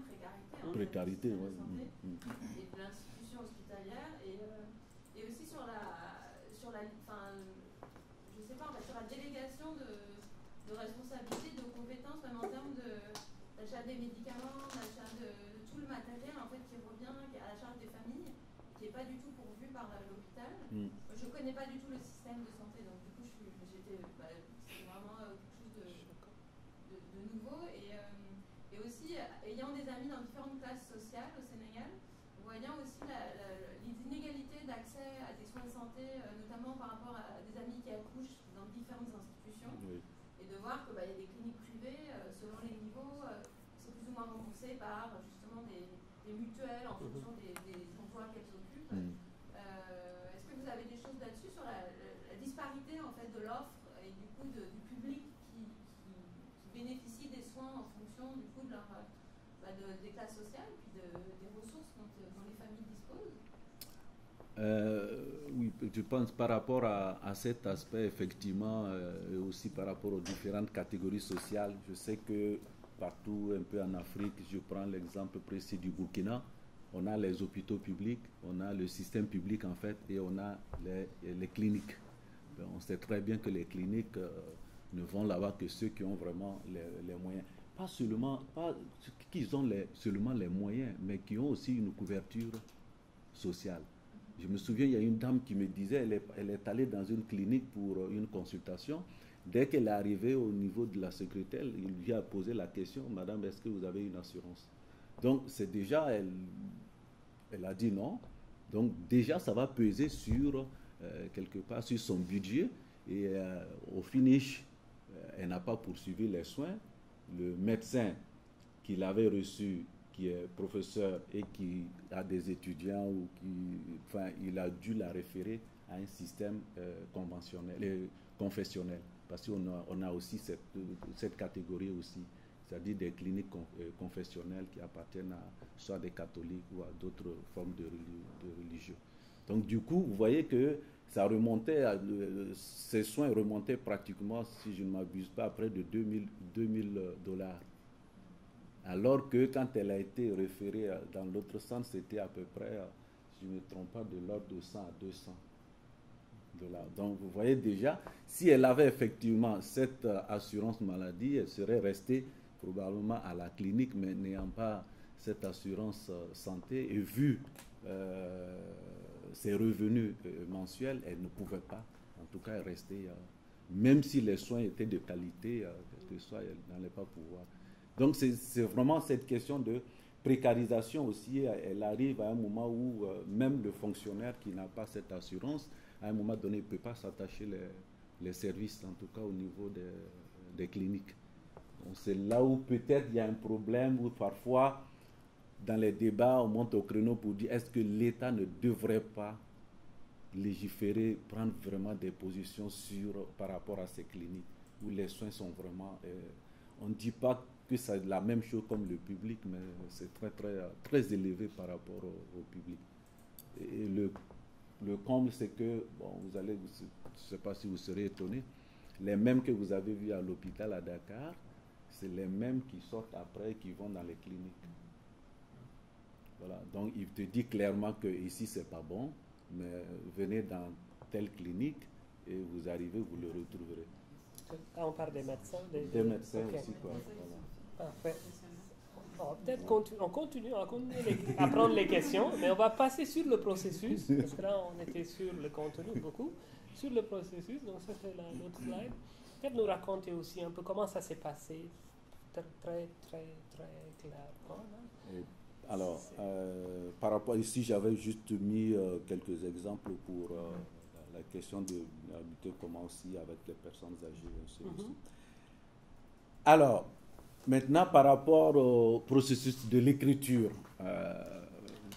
précarité. Oui. Et de l'institution hospitalière et aussi sur la je sais pas, sur la délégation de responsabilité, de compétences, même en termes d'achat des médicaments, d'achat de tout le matériel en fait qui revient à la charge des familles, qui n'est pas du tout pourvu par l'hôpital. Je ne connais pas du tout le système de santé, donc du coup c'est vraiment quelque chose de nouveau. Et aussi, ayant des amis dans différentes classes sociales au Sénégal, voyant aussi les inégalités d'accès à des soins de santé, notamment par rapport à des amis qui accouchent dans différentes institutions, et de voir qu'il y a des cliniques privées, selon les niveaux, c'est plus ou moins remboursé par justement des mutuelles en fonction des emplois qu'elles occupent. Est-ce que vous avez des choses là-dessus sur la disparité en fait de l'offre et du coup du public qui bénéficie des soins en fonction du coup de leur des classes sociales puis des ressources dont les familles disposent? Oui, je pense par rapport à cet aspect effectivement et aussi par rapport aux différentes catégories sociales. Je sais que partout un peu en Afrique, je prends l'exemple précis du Burkina, on a les hôpitaux publics, on a le système public en fait et on a les cliniques. On sait très bien que les cliniques ne vont là-bas que ceux qui ont vraiment les moyens. Pas seulement qu'ils ont seulement les moyens, mais qui ont aussi une couverture sociale. Je me souviens, il y a une dame qui me disait, elle est allée dans une clinique pour une consultation. Dès qu'elle est arrivée au niveau de la secrétaire, il lui a posé la question, « Madame, est-ce que vous avez une assurance ?» Donc, c'est déjà, elle a dit non. Donc, déjà, ça va peser sur, quelque part, sur son budget. Et au finish, elle n'a pas poursuivi les soins. Le médecin qui l'avait reçu, qui est professeur et qui a des étudiants, il a dû la référer à un système confessionnel. Parce qu'on a aussi cette catégorie aussi, c'est-à-dire des cliniques confessionnelles qui appartiennent à soit des catholiques ou à d'autres formes de religieux. Donc du coup, vous voyez que ça remontait, ces soins remontaient pratiquement, si je ne m'abuse pas, à près de $2000. Alors que quand elle a été référée dans l'autre sens, c'était à peu près, si je ne me trompe pas, de l'ordre de 100 à $200. Donc vous voyez déjà, si elle avait effectivement cette assurance maladie, elle serait restée probablement à la clinique, mais n'ayant pas cette assurance santé, et vu ses revenus mensuels, elle ne pouvait pas, en tout cas, rester, même si les soins étaient de qualité, quel que soit, elle n'allait pas pouvoir. Donc c'est vraiment cette question de précarisation aussi, elle arrive à un moment où même le fonctionnaire qui n'a pas cette assurance, à un moment donné, il ne peut pas s'attacher les services, en tout cas au niveau des cliniques. Donc c'est là où peut-être il y a un problème, où parfois dans les débats, on monte au créneau pour dire est-ce que l'État ne devrait pas légiférer, prendre vraiment des positions par rapport à ces cliniques où les soins sont vraiment... on ne dit pas que c'est la même chose comme le public, mais c'est très élevé par rapport au public. Et le comble, c'est que, bon, je ne sais pas si vous serez étonné, les mêmes que vous avez vus à l'hôpital à Dakar, c'est les mêmes qui sortent après et qui vont dans les cliniques. Voilà. Donc, il te dit clairement que ici, c'est pas bon, mais venez dans telle clinique et vous arrivez, vous le retrouverez. On parle des médecins. Des médecins okay. aussi, quoi. Voilà. Parfait. Bon, peut-être on continue à prendre les questions, mais on va passer sur le processus, parce que là, on était sur le contenu beaucoup, sur le processus, donc ça c'est l'autre slide. Peut-être nous raconter aussi un peu comment ça s'est passé, très clairement. Alors, par rapport ici, j'avais juste mis quelques exemples pour la question de vulnérabilité, comment aussi avec les personnes âgées. Alors, maintenant, par rapport au processus de l'écriture,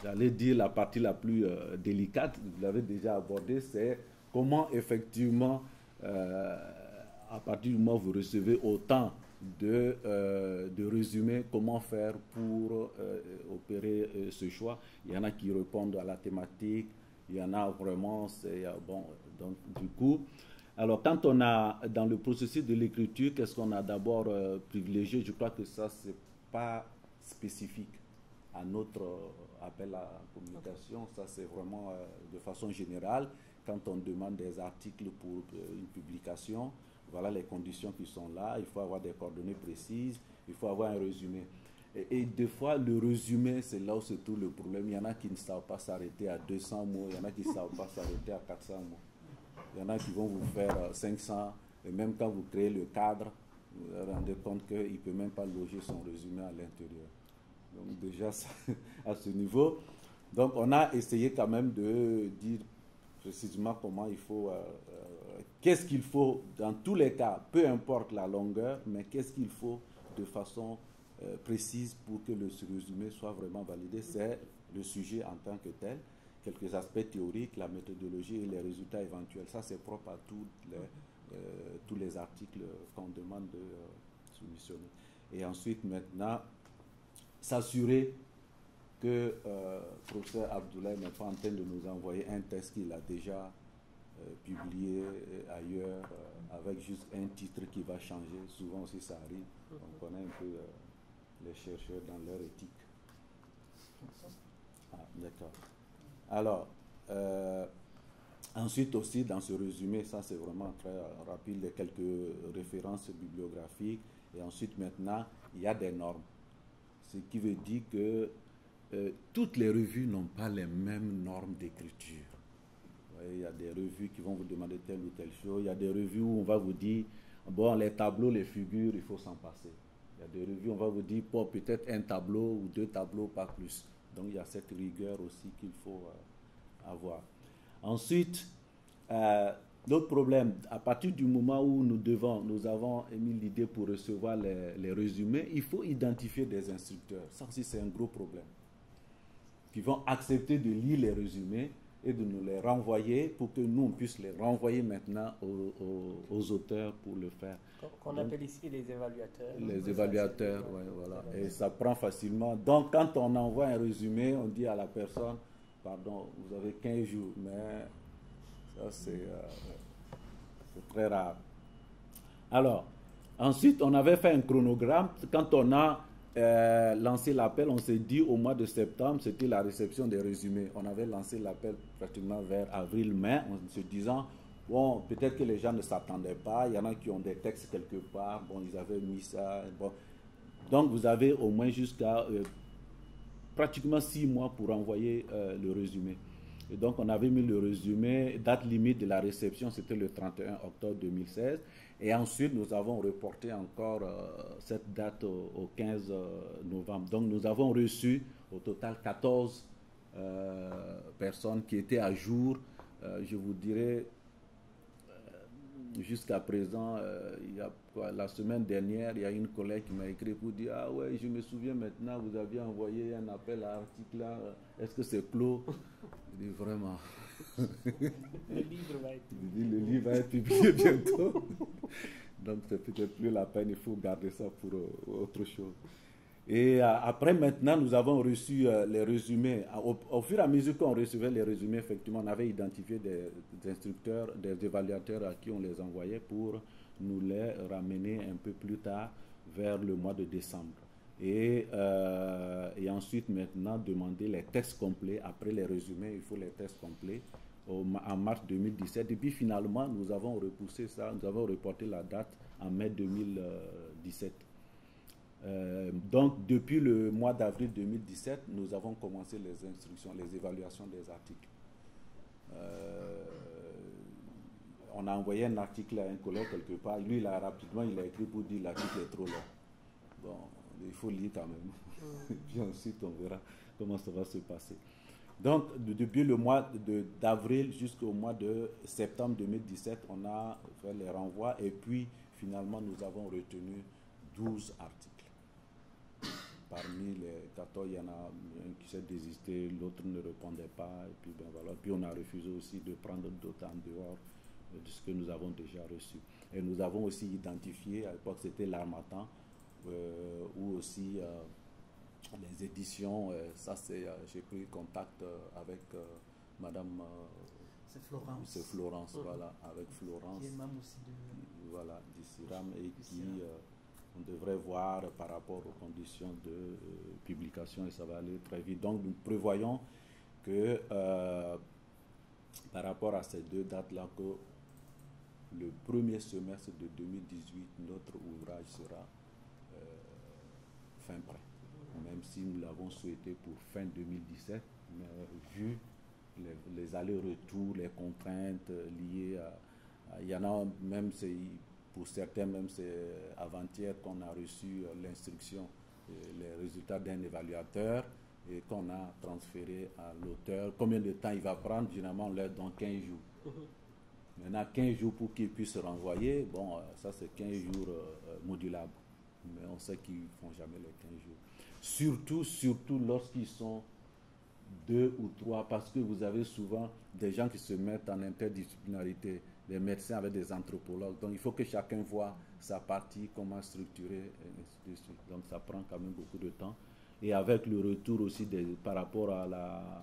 j'allais dire la partie la plus délicate, vous l'avez déjà abordée, c'est comment effectivement, à partir du moment où vous recevez autant de résumés, comment faire pour opérer ce choix. Il y en a qui répondent à la thématique, il y en a vraiment, bon, donc du coup, alors quand on a, dans le processus de l'écriture, qu'est-ce qu'on a d'abord privilégié? Je crois que ça, c'est pas spécifique à notre appel à la communication, ça c'est vraiment de façon générale, quand on demande des articles pour une publication, voilà les conditions qui sont là, il faut avoir des coordonnées précises, il faut avoir un résumé. Et des fois, le résumé, c'est là où se trouve le problème. Il y en a qui ne savent pas s'arrêter à 200 mots, il y en a qui ne savent pas s'arrêter à 400 mots. Il y en a qui vont vous faire 500, et même quand vous créez le cadre, vous vous rendez compte qu'il ne peut même pas loger son résumé à l'intérieur. Donc déjà, à ce niveau, donc on a essayé quand même de dire précisément comment il faut, qu'est-ce qu'il faut dans tous les cas, peu importe la longueur, mais qu'est-ce qu'il faut de façon précise pour que le résumé soit vraiment validé. C'est le sujet en tant que tel, quelques aspects théoriques, la méthodologie et les résultats éventuels. Ça, c'est propre à tous les articles qu'on demande de soumissionner. Et ensuite, maintenant, s'assurer que le professeur Abdoulaye n'est pas en train de nous envoyer un texte qu'il a déjà publié ailleurs avec juste un titre qui va changer. Souvent aussi ça arrive. On connaît un peu les chercheurs dans leur éthique. Ah, d'accord. Alors, ensuite aussi dans ce résumé, ça c'est vraiment très rapide, quelques références bibliographiques. Et ensuite maintenant, il y a des normes. Ce qui veut dire que toutes les revues n'ont pas les mêmes normes d'écriture. Il y a des revues qui vont vous demander telle ou telle chose. Il y a des revues où on va vous dire, bon, les tableaux, les figures, il faut s'en passer. Il y a des revues où on va vous dire, bon, peut-être un tableau ou deux tableaux, pas plus. Donc, il y a cette rigueur aussi qu'il faut avoir. Ensuite, l'autre problème, à partir du moment où nous avons émis l'idée pour recevoir les résumés, il faut identifier des instructeurs. Ça aussi, c'est un gros problème. Qui vont accepter de lire les résumés et de nous les renvoyer pour que nous, on puisse les renvoyer maintenant aux auteurs pour le faire. Qu'on appelle ici les évaluateurs. Les évaluateurs, oui, voilà. Et ça prend facilement. Donc, quand on envoie un résumé, on dit à la personne, pardon, vous avez 15 jours, mais ça, c'est très rare. Alors, ensuite, on avait fait un chronogramme. Quand on a lancé l'appel, on s'est dit au mois de septembre, c'était la réception des résumés. On avait lancé l'appel pratiquement vers avril-mai, en se disant, bon, peut-être que les gens ne s'attendaient pas, il y en a qui ont des textes quelque part, bon, ils avaient mis ça. Bon. Donc, vous avez au moins jusqu'à pratiquement 6 mois pour envoyer le résumé. Et donc, on avait mis le résumé, date limite de la réception, c'était le 31 octobre 2016. Et ensuite, nous avons reporté encore cette date au 15 novembre. Donc, nous avons reçu au total 14 personnes qui étaient à jour, je vous dirais, jusqu'à présent, la semaine dernière, il y a une collègue qui m'a écrit pour dire « Ah ouais, je me souviens maintenant, vous aviez envoyé un appel à article là, est-ce que c'est clos ?» Je dis « Vraiment. » Le livre va être publié. Le livre va être publié bientôt. Donc, c'est peut-être plus la peine, il faut garder ça pour autre chose. Et après, maintenant, nous avons reçu les résumés. Au fur et à mesure qu'on recevait les résumés, effectivement, on avait identifié des instructeurs, des évaluateurs à qui on les envoyait pour nous les ramener un peu plus tard, vers le mois de décembre. Et ensuite, maintenant, demander les tests complets. Après les résumés, il faut les tests complets en mars 2017. Et puis, finalement, nous avons repoussé ça, nous avons reporté la date en mai 2017. Donc, depuis le mois d'avril 2017, nous avons commencé les instructions, les évaluations des articles. On a envoyé un article à un collègue quelque part. Lui, il a écrit pour dire l'article est trop long. Bon, il faut lire quand même. Et puis ensuite, on verra comment ça va se passer. Donc, depuis le mois d'avril jusqu'au mois de septembre 2017, on a fait les renvois et puis, finalement, nous avons retenu 12 articles. Parmi les 14, il y en a un qui s'est désisté, l'autre ne répondait pas. Et puis, ben voilà. Puis on a refusé aussi de prendre d'autres en dehors de ce que nous avons déjà reçu. Et nous avons aussi identifié, à l'époque c'était l'Harmattan, ou aussi les éditions. Ça, c'est, j'ai pris contact avec Madame. C'est Florence. C'est Florence, voilà, avec Florence. Qui est même aussi de. Voilà, du CIRAM et qui. On devrait voir par rapport aux conditions de publication et ça va aller très vite. Donc, nous prévoyons que par rapport à ces deux dates-là, que le premier semestre de 2018, notre ouvrage sera fin prêt. Même si nous l'avons souhaité pour fin 2017, mais vu les allers-retours, les contraintes liées à... Il y en a même... Pour certains, même c'est avant-hier qu'on a reçu l'instruction, les résultats d'un évaluateur et qu'on a transféré à l'auteur. Combien de temps il va prendre? Généralement, on leur donne 15 jours. Maintenant, 15 jours pour qu'ils puissent renvoyer, bon, ça c'est 15 jours modulables. Mais on sait qu'ils ne font jamais les 15 jours. Surtout lorsqu'ils sont 2 ou 3, parce que vous avez souvent des gens qui se mettent en interdisciplinarité, des médecins avec des anthropologues. Donc, il faut que chacun voit sa partie, comment structurer, et ainsi de suite. Donc, ça prend quand même beaucoup de temps. Et avec le retour aussi par rapport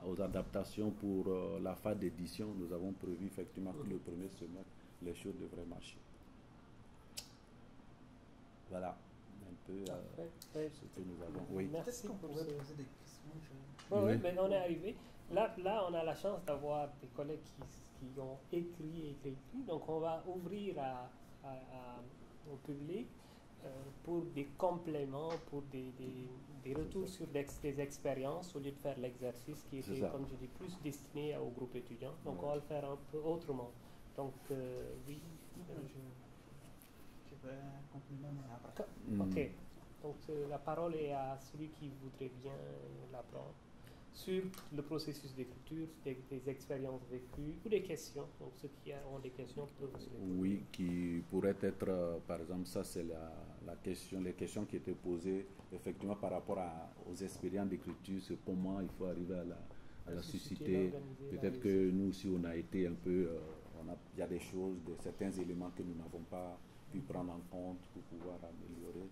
aux adaptations pour la phase d'édition, nous avons prévu effectivement que le premier semestre, les choses devraient marcher. Voilà un peu ce que nous avons. Oui. Merci qu'on pourrait poser des questions. Oui, mais on est arrivé. Là, on a la chance d'avoir des collègues qui ont écrit. Donc, on va ouvrir au public pour des compléments, pour des retours sur des expériences, au lieu de faire l'exercice qui était, comme je dis, plus destiné au groupe étudiant. Donc, on va le faire un peu autrement. Donc, oui. Je vais complément après. Ok. Donc, la parole est à celui qui voudrait bien la prendre sur le processus d'écriture, des expériences vécues ou des questions. Donc, ceux qui ont des questions peuvent se les poser. Oui, qui pourraient être, par exemple, ça c'est les questions qui étaient posées effectivement par rapport aux expériences d'écriture, c'est comment il faut arriver à la susciter. Peut-être que nous aussi on a été un peu, il y a des choses, certains éléments que nous n'avons pas pu prendre en compte pour pouvoir améliorer.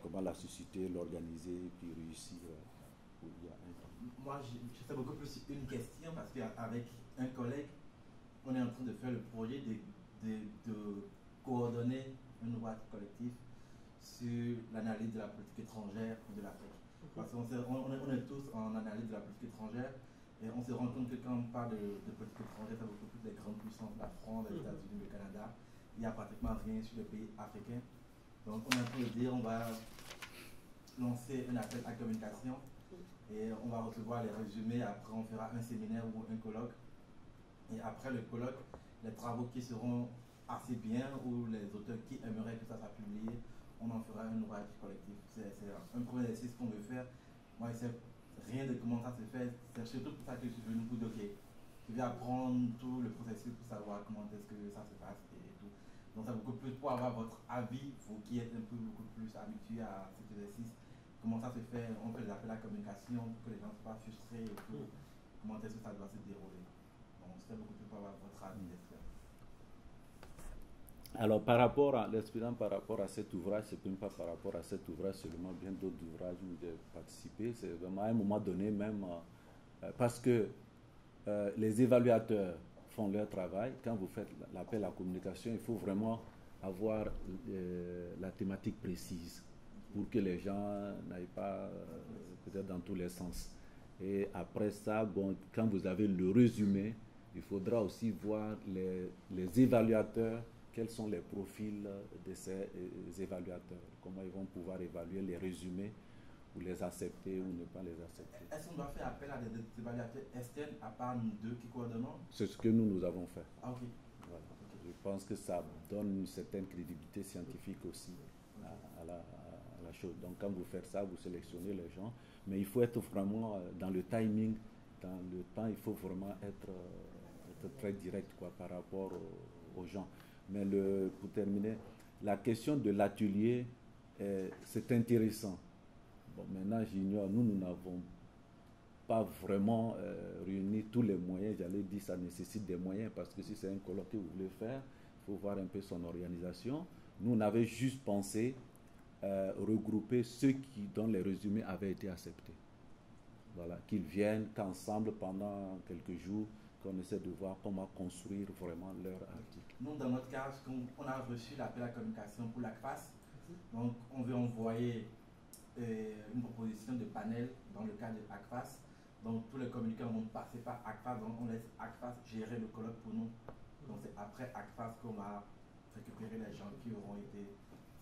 Comment la susciter, l'organiser, puis réussir. Moi, je fais beaucoup plus une question parce qu'avec un collègue, on est en train de faire le projet de coordonner un ouvrage collectif sur l'analyse de la politique étrangère de l'Afrique. Parce qu'on est tous en analyse de la politique étrangère et on se rend compte que quand on parle de politique étrangère, c'est beaucoup plus des grandes puissances, la France, les États-Unis, le Canada. Il n'y a pratiquement rien sur les pays africains. Donc on est en train de dire, on va lancer un appel à communication et on va recevoir les résumés. Après, on fera un séminaire ou un colloque. Et après le colloque, les travaux qui seront assez bien ou les auteurs qui aimeraient que ça soit publié, on en fera un ouvrage collectif. C'est un premier exercice qu'on veut faire. Moi, je ne sais rien de comment ça se fait. C'est surtout pour ça que je suis venu pour dire, ok, je vais apprendre tout le processus pour savoir comment est-ce que ça se passe et tout. Donc c'est beaucoup plus pour avoir votre avis, vous qui êtes un peu beaucoup plus habitué à cet exercice. Comment ça se fait? On fait des appels à la communication pour que les gens ne soient pas frustrés et tout. Comment est-ce que ça doit se dérouler? Donc c'est beaucoup plus pour avoir votre avis d'expert. Alors, par rapport à l'expérience, par rapport à cet ouvrage, c'est même pas par rapport à cet ouvrage seulement, bien d'autres ouvrages où j'ai participé. C'est vraiment à un moment donné, même parce que les évaluateurs font leur travail. Quand vous faites l'appel à la communication, il faut vraiment avoir la thématique précise pour que les gens n'aillent pas peut-être dans tous les sens. Et après ça, bon, quand vous avez le résumé, il faudra aussi voir les évaluateurs. Quels sont les profils de ces évaluateurs? Comment ils vont pouvoir évaluer les résumés ou les accepter ou ne pas les accepter? Est-ce qu'on doit faire appel à des évaluateurs externes à part nous deux qui coordonnons? C'est ce que nous avons fait. Ah, ok. Voilà. Je pense que ça donne une certaine crédibilité scientifique aussi à la chose. Donc quand vous faites ça, vous sélectionnez les gens, mais il faut être vraiment dans le timing, dans le temps, il faut vraiment être très direct quoi, par rapport aux gens. Mais pour terminer, la question de l'atelier, c'est intéressant. Bon, maintenant, j'ignore, nous n'avons pas vraiment réuni tous les moyens. J'allais dire ça nécessite des moyens parce que si c'est un colloque que vous voulez faire, il faut voir un peu son organisation. Nous, on avait juste pensé regrouper ceux dont les résumés avaient été acceptés. Voilà, qu'ils viennent qu'ensemble pendant quelques jours, qu'on essaie de voir comment construire vraiment leur article. Nous, dans notre cas, on a reçu l'appel à la communication pour l'ACFAS. Donc, on veut envoyer une proposition de panel dans le cadre de ACFAS. Donc, tous les communicants vont passer par ACFAS. Donc, on laisse ACFAS gérer le colloque pour nous. Donc, c'est après ACFAS qu'on va récupérer les gens qui auront été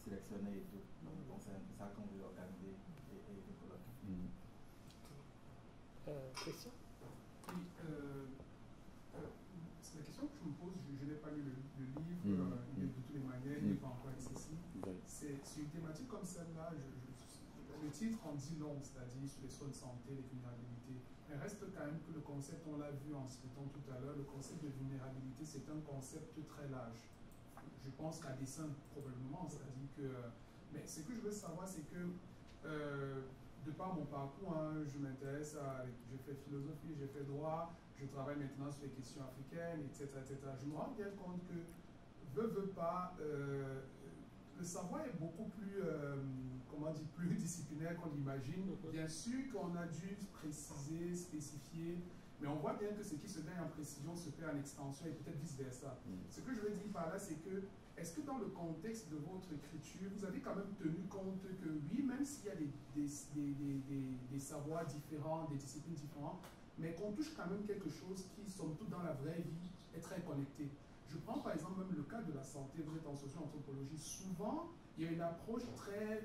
sélectionnés et tout. Donc, c'est un peu ça qu'on veut organiser le colloque. Question? Oui, c'est la question que je me pose. Je n'ai pas lu le livre, de toutes les manières, il n'est pas encore accessible. C'est sur une thématique comme celle-là, le titre en dit long, c'est-à-dire sur les soins de santé, les vulnérabilités. Mais reste quand même que le concept, on l'a vu en discutant tout à l'heure, le concept de vulnérabilité, c'est un concept très large. Je pense qu'à dessein, probablement, c'est-à-dire que... mais ce que je veux savoir, c'est que, de par mon parcours, je m'intéresse à... J'ai fait philosophie, j'ai fait droit, je travaille maintenant sur les questions africaines, etc. Je me rends bien compte que, veut pas, le savoir est beaucoup plus, plus disciplinaire qu'on l'imagine. Bien sûr qu'on a dû préciser, spécifier, mais on voit bien que ce qui se gagne en précision se fait en extension et peut-être vice-versa. Ce que je veux dire par là, c'est que, est-ce que dans le contexte de votre écriture, vous avez quand même tenu compte que oui, même s'il y a des savoirs différents, des disciplines différentes, mais qu'on touche quand même quelque chose qui, somme toute, dans la vraie vie, est très connecté. Je prends par exemple même le cas de la santé, vous êtes en socio-anthropologie, souvent il y a une approche très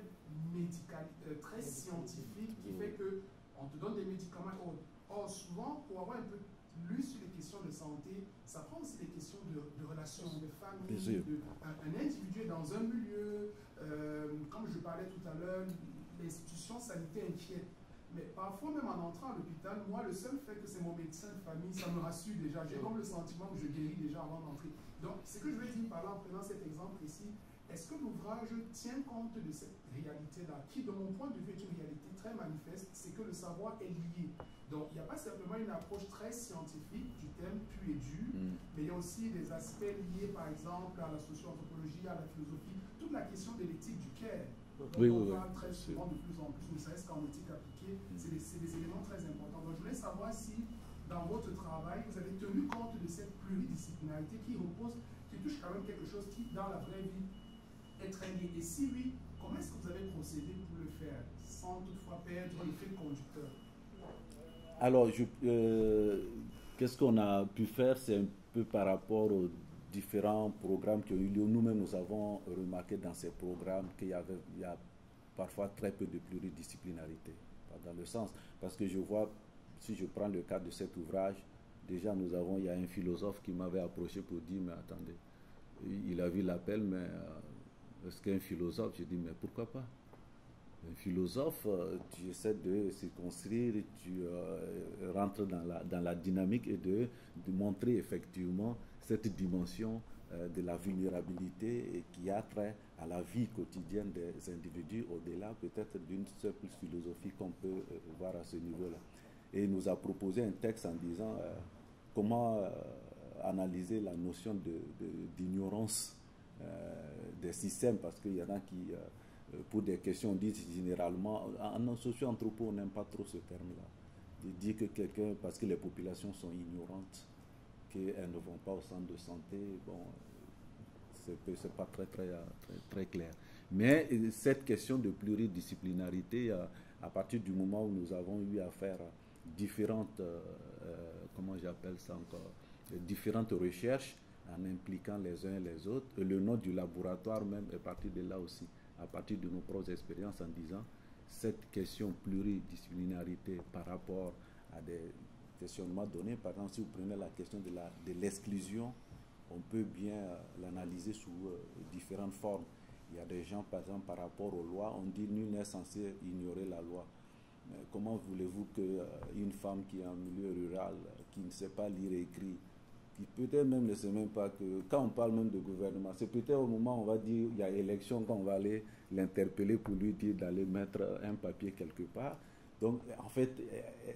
médicale, très scientifique qui fait qu'on te donne des médicaments et autres. Or, souvent, pour avoir un peu lu sur les questions de santé, ça prend aussi les questions de relations, de famille, un individu est dans un milieu, comme je parlais tout à l'heure, l'institution sanitaire inquiète. Mais parfois, même en entrant à l'hôpital, moi, le seul fait que c'est mon médecin de famille, ça me rassure déjà. J'ai comme le sentiment que je guéris déjà avant d'entrer. Donc, ce que je veux dire par là, en prenant cet exemple ici, est-ce que l'ouvrage tient compte de cette réalité-là, qui, de mon point de vue, est une réalité très manifeste, c'est que le savoir est lié. Donc, il n'y a pas simplement une approche très scientifique du thème pu et dur, mais il y a aussi des aspects liés, par exemple, à la socio-anthropologie, à la philosophie, toute la question de l'éthique du care. On parle très souvent de plus en plus, ne serait-ce qu'en éthique appliquée, c'est des éléments très importants. Donc, je voulais savoir si, dans votre travail, vous avez tenu compte de cette pluridisciplinarité qui touche quand même quelque chose qui, dans la vraie vie, est très lié. Et si oui, comment est-ce que vous avez procédé pour le faire, sans toutefois perdre le fil conducteur? Alors, qu'est-ce qu'on a pu faire, c'est un peu par rapport aux différents programmes qui ont eu lieu. Nous-mêmes, nous avons remarqué dans ces programmes qu'il y a parfois très peu de pluridisciplinarité. Dans le sens, parce que je vois, si je prends le cas de cet ouvrage, déjà il y a un philosophe qui m'avait approché pour dire, mais attendez, il a vu l'appel, mais est-ce qu'un philosophe? Je dis, mais pourquoi pas? Un philosophe, tu essaies de circonscrire, tu rentres dans la dynamique et de montrer effectivement cette dimension de la vulnérabilité et qui a trait à la vie quotidienne des individus, au-delà peut-être d'une simple philosophie qu'on peut voir à ce niveau-là. Et il nous a proposé un texte en disant comment analyser la notion d'ignorance des systèmes, parce qu'il y en a qui, pour des questions dites généralement, en socio-anthropo, on n'aime pas trop ce terme-là. De dire que quelqu'un, parce que les populations sont ignorantes, qu'elles ne vont pas au centre de santé, bon, c'est pas très clair. Mais cette question de pluridisciplinarité, à partir du moment où nous avons eu à faire différentes, comment j'appelle ça encore, différentes recherches en impliquant les uns et les autres, et le nom du laboratoire même est parti de là aussi, à partir de nos propres expériences, en disant cette question pluridisciplinarité par rapport à des questionnements donnés. Par exemple, si vous prenez la question de l'exclusion, on peut bien l'analyser sous différentes formes. Il y a des gens, par exemple, par rapport aux lois, on dit nul n'est censé ignorer la loi. Mais comment voulez-vous qu'une femme qui est en milieu rural, qui ne sait pas lire et écrire, qui peut-être même ne sait même pas que, quand on parle même de gouvernement, c'est peut-être au moment où on va dire il y a élection, quand on va aller l'interpeller pour lui dire d'aller mettre un papier quelque part. Donc, en fait,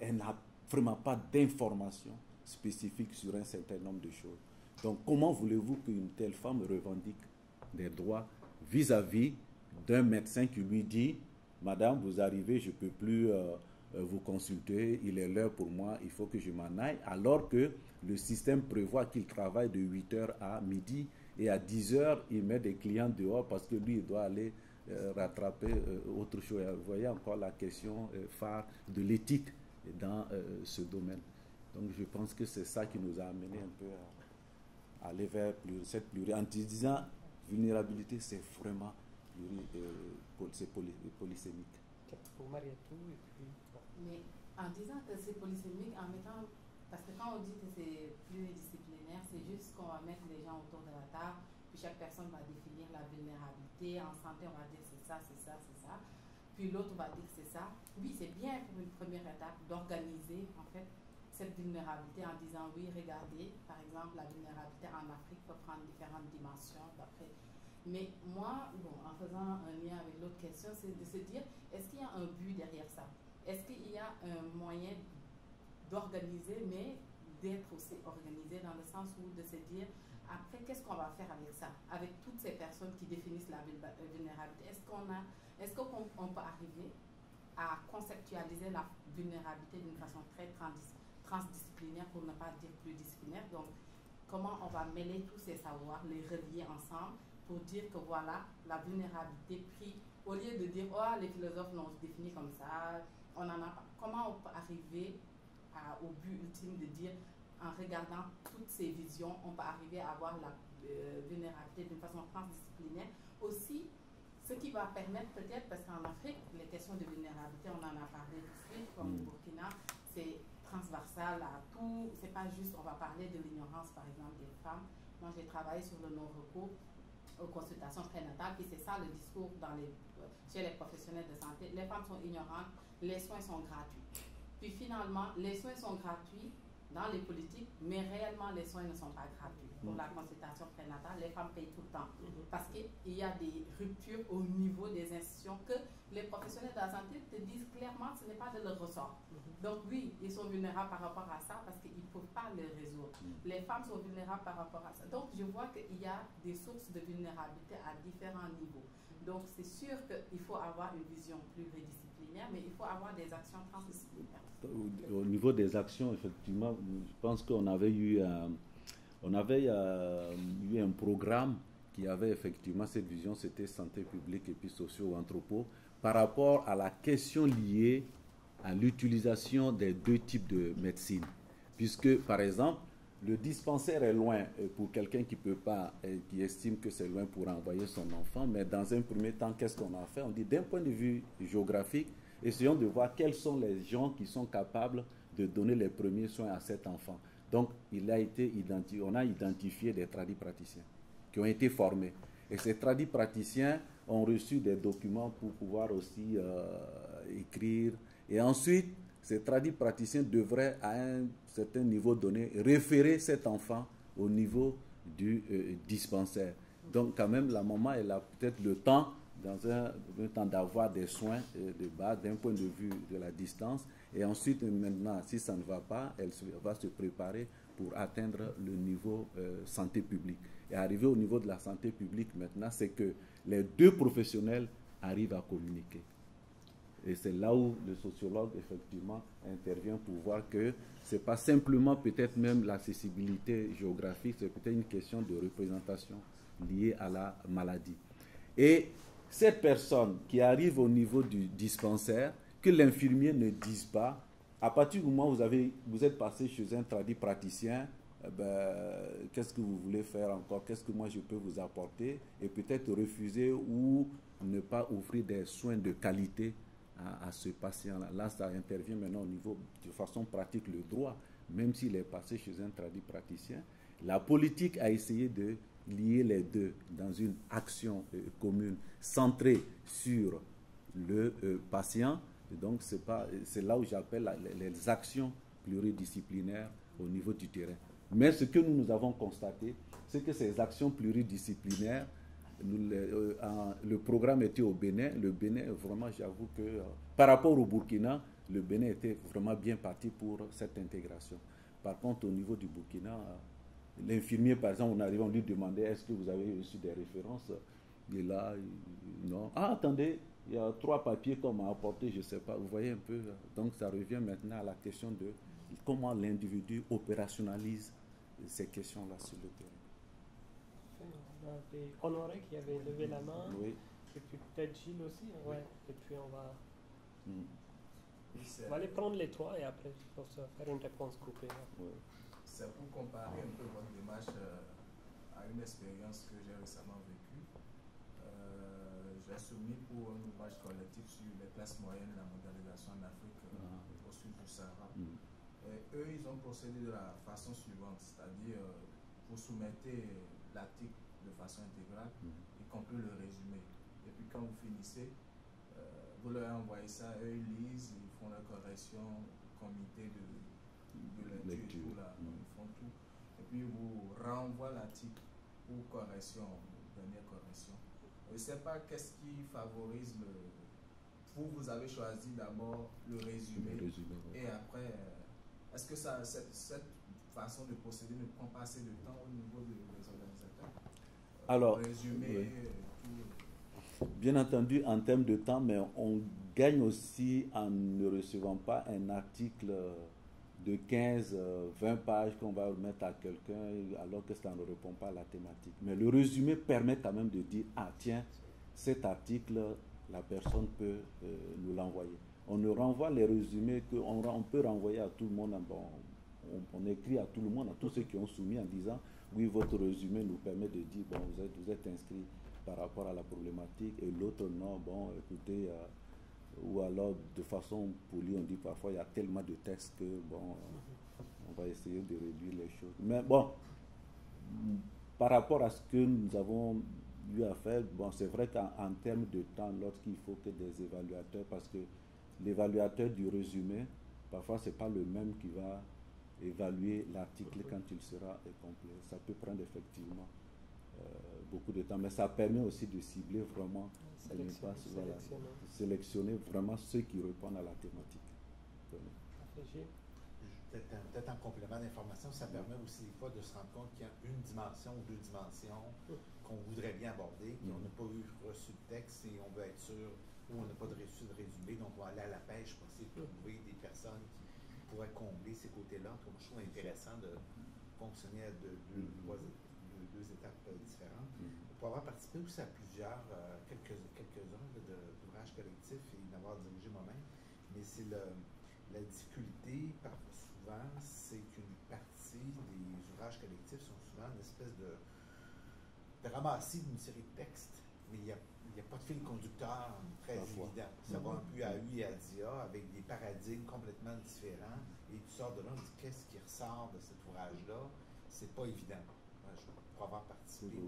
elle n'a vraiment pas d'informations spécifiques sur un certain nombre de choses. Donc, comment voulez-vous qu'une telle femme revendique des droits vis-à-vis d'un médecin qui lui dit « Madame, vous arrivez, je ne peux plus vous consulter, il est l'heure pour moi, il faut que je m'en aille », alors que le système prévoit qu'il travaille de 8h à midi et à 10h, il met des clients dehors parce que lui, il doit aller rattraper autre chose. Vous voyez encore la question phare de l'éthique dans ce domaine. Donc, je pense que c'est ça qui nous a amené un peu à aller vers cette pluralité. En disant vulnérabilité, c'est vraiment polysémique. Pour Mariatou, et puis... Mais en disant que c'est polysémique, en mettant... Parce que quand on dit que c'est pluridisciplinaire, c'est juste qu'on va mettre les gens autour de la table, puis chaque personne va définir la vulnérabilité. En santé, on va dire c'est ça, c'est ça, c'est ça. Puis l'autre va dire c'est ça. Oui, c'est bien pour une première étape d'organiser, en fait, cette vulnérabilité en disant oui, regardez, par exemple, la vulnérabilité en Afrique peut prendre différentes dimensions d'après. Mais moi, bon, en faisant un lien avec l'autre question, c'est de se dire, est-ce qu'il y a un but derrière ça? Est-ce qu'il y a un moyen d'organiser, mais d'être aussi organisé dans le sens où de se dire, après, qu'est-ce qu'on va faire avec ça? Avec toutes ces personnes qui définissent la vulnérabilité, est-ce qu'on peut arriver à conceptualiser la vulnérabilité d'une façon très transdisciplinaire, pour ne pas dire plus disciplinaire? Donc, comment on va mêler tous ces savoirs, les relier ensemble, pour dire que voilà, la vulnérabilité prise, au lieu de dire, oh, les philosophes l'ont défini comme ça, on en a pas. Comment on peut arriver au but ultime de dire, en regardant toutes ces visions, on peut arriver à avoir la vulnérabilité d'une façon transdisciplinaire. Aussi, ce qui va permettre peut-être, parce qu'en Afrique, les questions de vulnérabilité, on en a parlé tout de suite, comme au Burkina, c'est transversal à tout. C'est pas juste, on va parler de l'ignorance, par exemple, des femmes. Moi, j'ai travaillé sur le non-recours aux consultations prénatales, puis c'est ça le discours chez les professionnels de santé. Les femmes sont ignorantes, les soins sont gratuits. Puis finalement, les soins sont gratuits dans les politiques, mais réellement, les soins ne sont pas gratuits. Pour la consultation prénatale, les femmes payent tout le temps. Parce qu'il y a des ruptures au niveau des institutions que les professionnels de la santé te disent clairement que ce n'est pas de leur ressort. Donc oui, ils sont vulnérables par rapport à ça parce qu'ils ne peuvent pas le résoudre. Les femmes sont vulnérables par rapport à ça. Donc je vois qu'il y a des sources de vulnérabilité à différents niveaux. Donc c'est sûr qu'il faut avoir une vision pluridisciplinaire, mais il faut avoir des actions transdisciplinaires. Au niveau des actions, effectivement, je pense qu'on avait eu un programme qui avait effectivement cette vision, c'était santé publique et puis socio-anthropo, par rapport à la question liée à l'utilisation des deux types de médecine. Puisque, par exemple, le dispensaire est loin pour quelqu'un qui peut pas, qui estime que c'est loin pour envoyer son enfant, mais dans un premier temps, qu'est-ce qu'on a fait? On dit, d'un point de vue géographique, essayons de voir quels sont les gens qui sont capables de donner les premiers soins à cet enfant. Donc, on a identifié des tradipraticiens qui ont été formés. Et ces tradipraticiens ont reçu des documents pour pouvoir aussi écrire. Et ensuite, ces tradipraticiens devraient, à un certain niveau donné, référer cet enfant au niveau du dispensaire. Donc quand même, la maman, elle a peut-être le temps, dans un temps d'avoir des soins de base, d'un point de vue de la distance. Et ensuite, maintenant, si ça ne va pas, elle va se préparer pour atteindre le niveau santé publique. Et arriver au niveau de la santé publique maintenant, c'est que les deux professionnels arrivent à communiquer. Et c'est là où le sociologue, effectivement, intervient pour voir que ce n'est pas simplement peut-être même l'accessibilité géographique, c'est peut-être une question de représentation liée à la maladie. Et cette personne qui arrive au niveau du dispensaire, que l'infirmier ne dise pas, à partir du moment où vous êtes passé chez un praticien, qu'est-ce que vous voulez faire encore, qu'est-ce que moi je peux vous apporter, et peut-être refuser ou ne pas offrir des soins de qualité à ce patient-là. Là, ça intervient maintenant au niveau, de façon pratique, le droit, même s'il est passé chez un praticien. La politique a essayé de lier les deux dans une action commune, centrée sur le patient. Et donc, c'est là où j'appelle les actions pluridisciplinaires au niveau du terrain. Mais ce que nous avons constaté, c'est que ces actions pluridisciplinaires, le programme était au Bénin. Le Bénin, vraiment, j'avoue que par rapport au Burkina, le Bénin était vraiment bien parti pour cette intégration. Par contre, au niveau du Burkina, l'infirmier, par exemple, on arrive, on lui demandait, est-ce que vous avez reçu des références? Il est là, non. Ah, attendez, il y a 3 papiers qu'on m'a apportés, je ne sais pas. Vous voyez un peu. Donc, ça revient maintenant à la question de comment l'individu opérationnalise ces questions-là sur le terrain. On avait Honoré qui avait levé la main. Oui. Et puis peut-être Gilles aussi. Ouais. Et puis on va aller prendre les 3 et après pour se faire une réponse coupée. Oui. C'est pour comparer un peu votre démarche à une expérience que j'ai récemment vécue. J'ai soumis pour un ouvrage collectif sur les classes moyennes et la mondialisation en Afrique au sud du Sahara. Et eux, ils ont procédé de la façon suivante, c'est-à-dire vous soumettez l'article de façon intégrale, y compris le résumé. Et puis quand vous finissez, vous leur envoyez ça, eux ils lisent, ils font la correction, comité de lecture, tout là, ils font tout. Et puis vous renvoient l'article pour correction, dernière correction. Je ne sais pas qu'est-ce qui favorise le... Vous avez choisi d'abord le résumé, et après, est-ce que cette façon de procéder ne prend pas assez de temps au niveau des organisateurs? Alors, résumé, bien entendu, en termes de temps, mais on gagne aussi en ne recevant pas un article de 15-20 pages qu'on va remettre à quelqu'un alors que ça ne répond pas à la thématique. Mais le résumé permet quand même de dire, ah tiens, cet article, la personne peut nous l'envoyer. On ne renvoie les résumés qu'on peut renvoyer à tout le monde. Bon, on écrit à tout le monde, à tous ceux qui ont soumis en disant, oui, votre résumé nous permet de dire, bon, vous êtes inscrit par rapport à la problématique, et l'autre non, bon, écoutez, ou alors de façon polie, on dit parfois, il y a tellement de textes que, bon, on va essayer de réduire les choses. Mais bon, par rapport à ce que nous avons eu à faire, bon, c'est vrai qu'en termes de temps, lorsqu'il faut que des évaluateurs, parce que l'évaluateur du résumé, parfois, ce n'est pas le même qui va évaluer l'article quand il sera complet. Ça peut prendre effectivement beaucoup de temps, mais ça permet aussi de cibler vraiment, sélectionner vraiment ceux qui répondent à la thématique. Peut-être en complément d'information, ça permet aussi des fois de se rendre compte qu'il y a une dimension ou 2 dimensions qu'on voudrait bien aborder, puis on n'a pas reçu de texte et on veut être sûr, ou on n'a pas reçu de résumé, donc on va aller à la pêche pour essayer de trouver des personnes qui pourraient combler ces côtés-là. Donc je trouve intéressant de fonctionner à deux étapes différentes. Pour avoir participé aussi à quelques-uns d'ouvrages collectifs et d'avoir dirigé moi-même, mais c'est la difficulté, souvent, c'est qu'une partie des ouvrages collectifs sont souvent une espèce de ramassis d'une série de textes, mais il n'y a pas de fil conducteur très évident. Ça va un peu à U et à DIA avec des paradigmes complètement différents, et tu sors de là, on dit qu'est-ce qui ressort de cet ouvrage-là, c'est pas évident. Pour avoir participé,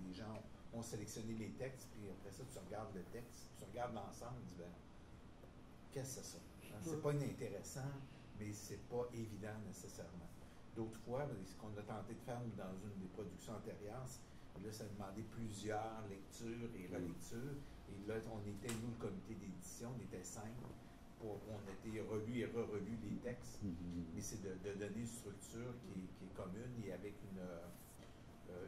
les gens ont sélectionné les textes, puis après ça, tu regardes le texte, tu regardes l'ensemble, tu dis, ben, qu'est-ce que c'est ça? C'est pas inintéressant, mais c'est pas évident nécessairement. D'autres fois, ce qu'on a tenté de faire dans une des productions antérieures, là, ça demandait plusieurs lectures et relectures. Et là, on était, nous, le comité d'édition, on était 5. On a été relu et re-relu les textes, mais c'est de donner une structure qui est commune et avec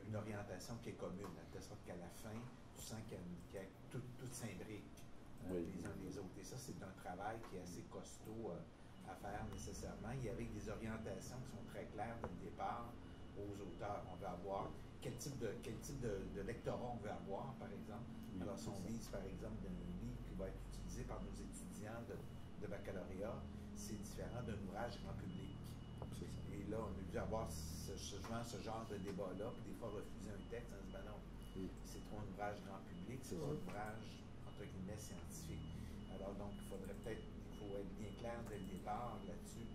une orientation qui est commune, de sorte qu'à la fin, tu sens qu'il y a tout s'imbrique les uns les autres. Et ça, c'est un travail qui est assez costaud à faire nécessairement, et avec des orientations qui sont très claires dès le départ aux auteurs. On veut avoir quel type de lectorat on veut avoir, par exemple. Alors, si on vise, par exemple, d'un livre qui va être utilisé par nos étudiants de baccalauréat, c'est différent d'un ouvrage grand public. Et là, on a dû avoir ce genre de débat-là, puis des fois refuser un texte en se disant, ben non, c'est trop un ouvrage grand public, c'est pas un ouvrage, entre guillemets, scientifique. Alors, donc, il faut être bien clair dès le départ là-dessus.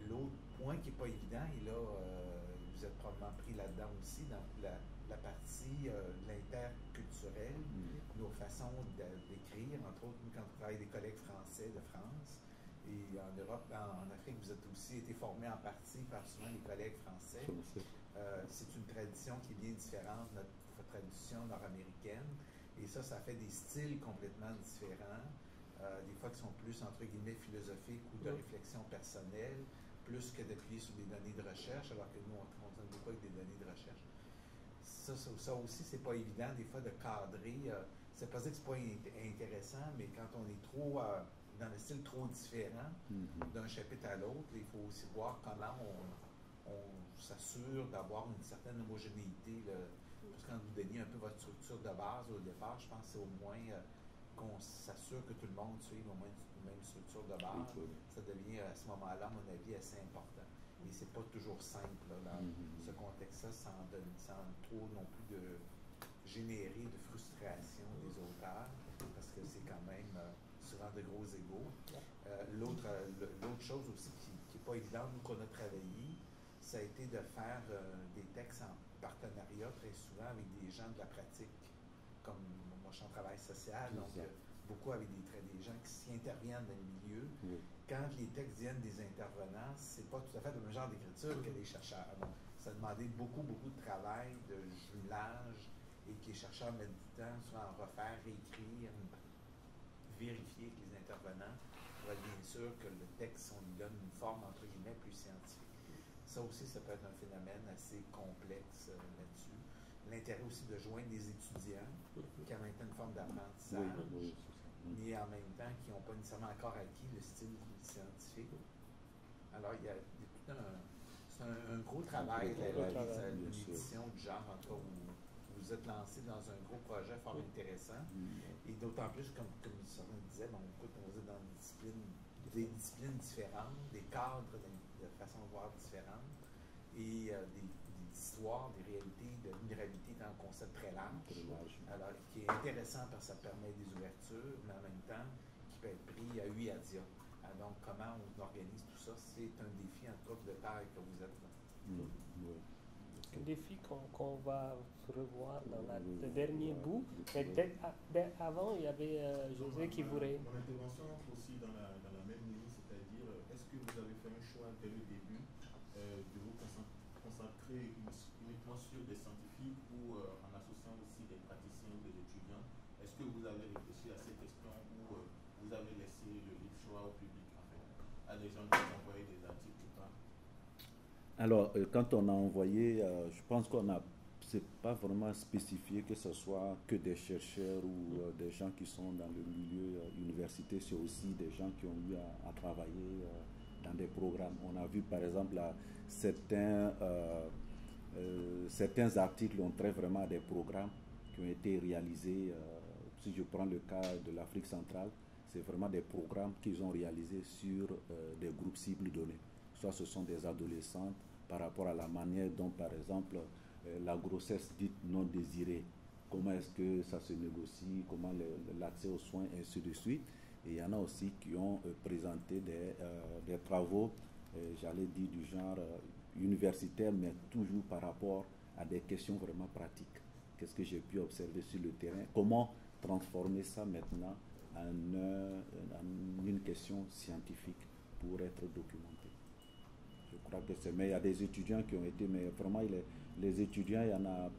L'autre point qui n'est pas évident, et là, vous êtes probablement pris là-dedans aussi, dans la partie l'interculturel, nos façons d'écrire, entre autres, quand on travaille des collègues français de France, et en Europe, en Afrique, vous êtes aussi été formés en partie par souvent les collègues français. C'est une tradition qui est bien différente de notre tradition nord-américaine, et ça fait des styles complètement différents, des fois qui sont plus, entre guillemets, philosophiques ou de réflexion personnelle, plus que d'appuyer sur des données de recherche, alors que nous, on fonctionne beaucoup avec des données de recherche. Ça aussi, c'est pas évident, des fois, de cadrer. C'est pas dire que c'est pas intéressant, mais quand on est trop dans le style trop différent d'un chapitre à l'autre, il faut aussi voir comment on s'assure d'avoir une certaine homogénéité. Parce que quand vous donniez un peu votre structure de base au départ, je pense que c'est au moins qu'on s'assure que tout le monde suive au moins une même structure de base. Ça devient à ce moment-là, à mon avis, assez important. Et c'est pas toujours simple là, dans ce contexte-là, sans trop non plus de générer de frustration des auteurs, parce que c'est quand même souvent de gros égos. L'autre chose aussi qui n'est pas évidente, nous qu'on a travaillé, ça a été de faire des textes en partenariat très souvent avec des gens de la pratique, comme moi je suis en travail social, donc beaucoup avec des gens qui s'y interviennent dans le milieu. Quand les textes viennent des intervenants, c'est pas tout à fait le même genre d'écriture que les chercheurs. Donc, ça demandait beaucoup de travail, de jumelage, et que les chercheurs mettent du temps souvent à refaire, réécrire, vérifier que les intervenants pour être bien sûr que le texte, on lui donne une forme, entre guillemets, plus scientifique. Ça aussi, ça peut être un phénomène assez complexe là-dessus. L'intérêt aussi de joindre des étudiants qui ont maintenant une forme d'apprentissage, mais en même temps qui n'ont pas nécessairement encore acquis le style scientifique. Alors, il y a tout un gros travail, une édition du genre, en tout cas, où vous êtes lancé dans un gros projet fort intéressant, et d'autant plus, comme certains disaient, on est dans des disciplines différentes, des cadres de façon de voir différentes, et des histoires, des réalités, de minéralité dans un concept très large, alors qui est intéressant parce que ça permet des ouvertures, mais en même temps qui peut être pris à U et à dia. Donc, comment on organise tout ça, c'est un défi en tout cas de taille que vous êtes là. Un défi qu'on va revoir dans le dernier bout. Mais avant, il y avait José qui voulait. Mon intervention entre aussi dans la même ligne, c'est-à-dire, est-ce que vous avez fait un choix dès le début de vous concentrer uniquement sur des scientifiques ou en associant aussi des praticiens ou des étudiants? Est-ce que vous avez réfléchi à ces questions ou vous avez laissé le libre choix au public, en fait, à des gens qui vous envoyaient des articles ou pas? Alors, quand on a envoyé, je pense qu'on a, c'est pas vraiment spécifié que ce soit que des chercheurs ou des gens qui sont dans le milieu universitaire, c'est aussi des gens qui ont eu à travailler dans des programmes. On a vu par exemple certains articles ont trait vraiment à des programmes qui ont été réalisés. Si je prends le cas de l'Afrique centrale, c'est vraiment des programmes qu'ils ont réalisés sur des groupes cibles donnés. Soit ce sont des adolescentes par rapport à la manière dont, par exemple, la grossesse dite non désirée, comment est-ce que ça se négocie, comment l'accès aux soins, et ainsi de suite. Et il y en a aussi qui ont présenté des travaux, j'allais dire du genre universitaire, mais toujours par rapport à des questions vraiment pratiques. Qu'est-ce que j'ai pu observer sur le terrain? Comment transformer ça maintenant en une question scientifique pour être documentée? Je crois que c'est... Mais il y a des étudiants qui ont été... Mais vraiment, les étudiants, il y en a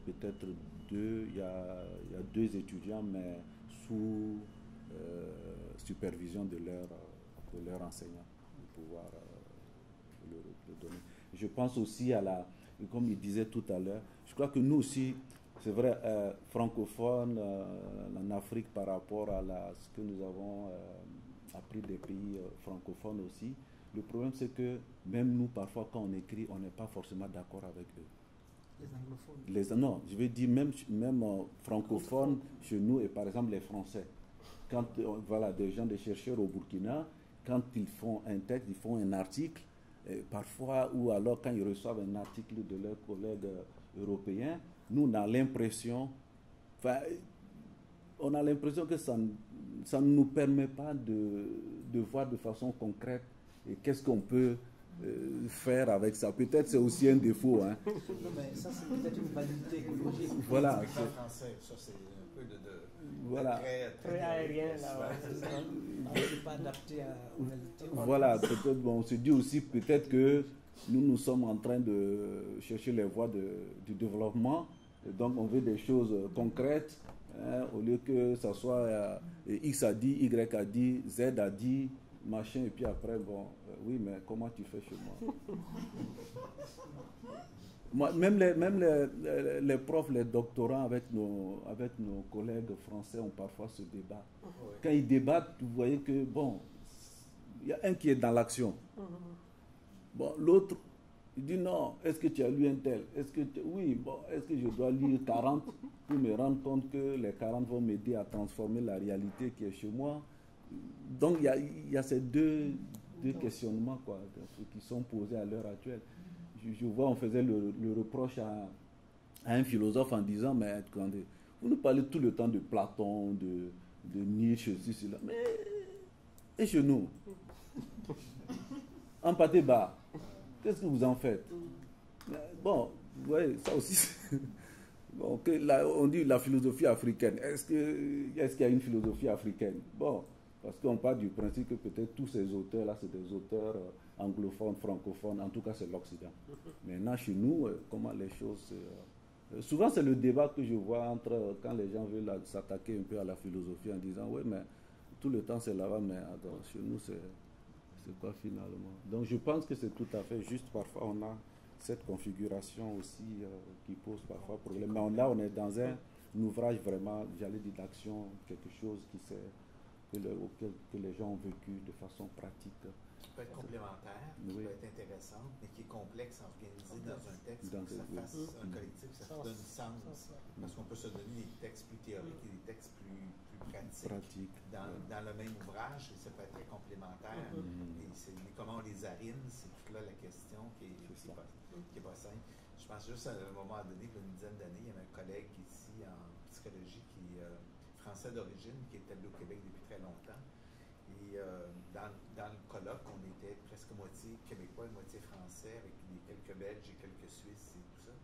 peut-être deux. Il y a deux étudiants, mais sous supervision de leur enseignant, pour pouvoir le donner. Je pense aussi à la... Comme il disait tout à l'heure, je crois que nous aussi, c'est vrai, francophones en Afrique par rapport à ce que nous avons appris des pays francophones aussi, le problème c'est que même nous, parfois, quand on écrit, on n'est pas forcément d'accord avec eux. Les anglophones. Non, je veux dire même francophones chez nous et par exemple les Français. Quand voilà, des gens, des chercheurs au Burkina, quand ils font un texte, ils font un article, parfois, ou alors quand ils reçoivent un article de leurs collègues européens, nous on a l'impression, que ça ne nous permet pas de voir de façon concrète qu'est-ce qu'on peut faire avec ça. Peut-être c'est aussi un défaut. Hein. Non, mais ça c'est peut-être une validité écologique. Voilà. En français, ça c'est un peu de voilà. Très aérien là. C'est pas adapté aux réalités. Voilà, peut-être on se dit aussi peut-être que nous sommes en train de chercher les voies du développement. Et donc on veut des choses concrètes, hein, au lieu que ça soit X a dit, Y a dit, Z a dit, machin, et puis après, bon, oui, mais comment tu fais chez moi? Même les profs, les doctorants avec nos collègues français ont parfois ce débat. Quand ils débattent, vous voyez que, bon, il y a un qui est dans l'action. Bon, l'autre, il dit non, est-ce que tu as lu un tel? Oui, bon, est-ce que je dois lire 40 pour me rendre compte que les 40 vont m'aider à transformer la réalité qui est chez moi? Donc, il y a ces deux questionnements quoi, qui sont posés à l'heure actuelle. Je vois, on faisait le reproche à un philosophe en disant, mais attendez, vous nous parlez tout le temps de Platon, de Nietzsche, ceci, cela, mais et chez nous, en pâté bas, qu'est-ce que vous en faites? Bon, vous voyez, ça aussi, bon, on dit la philosophie africaine. Est-ce qu'il y a une philosophie africaine? Bon, parce qu'on part du principe que peut-être tous ces auteurs-là, c'est des auteurs anglophones, francophones, en tout cas c'est l'Occident. Maintenant, chez nous, comment les choses... souvent, c'est le débat que je vois entre quand les gens veulent s'attaquer un peu à la philosophie en disant, oui, mais tout le temps c'est là-bas, mais attends, chez nous, c'est quoi finalement? Donc, je pense que c'est tout à fait juste. Parfois, on a cette configuration aussi qui pose parfois problème. Mais là, on est dans un ouvrage vraiment, j'allais dire, d'action, quelque chose que les gens ont vécu de façon pratique. Qui peut être complémentaire, qui peut être intéressante, mais qui est complexe à organiser dans un texte pour que ça fasse un collectif, que ça donne sens. Parce qu'on peut se donner des textes plus théoriques et des textes plus pratiques dans le même ouvrage, et ça peut être très complémentaire. Et comment on les arrime, c'est toute là la question qui est pas simple. Je pense juste à un moment donné, il y a une dizaine d'années, il y avait un collègue ici en psychologie qui français d'origine, qui est établi au Québec depuis très longtemps. Et dans le colloque, on était presque moitié québécois et moitié français, avec quelques Belges et quelques Suisses et tout ça.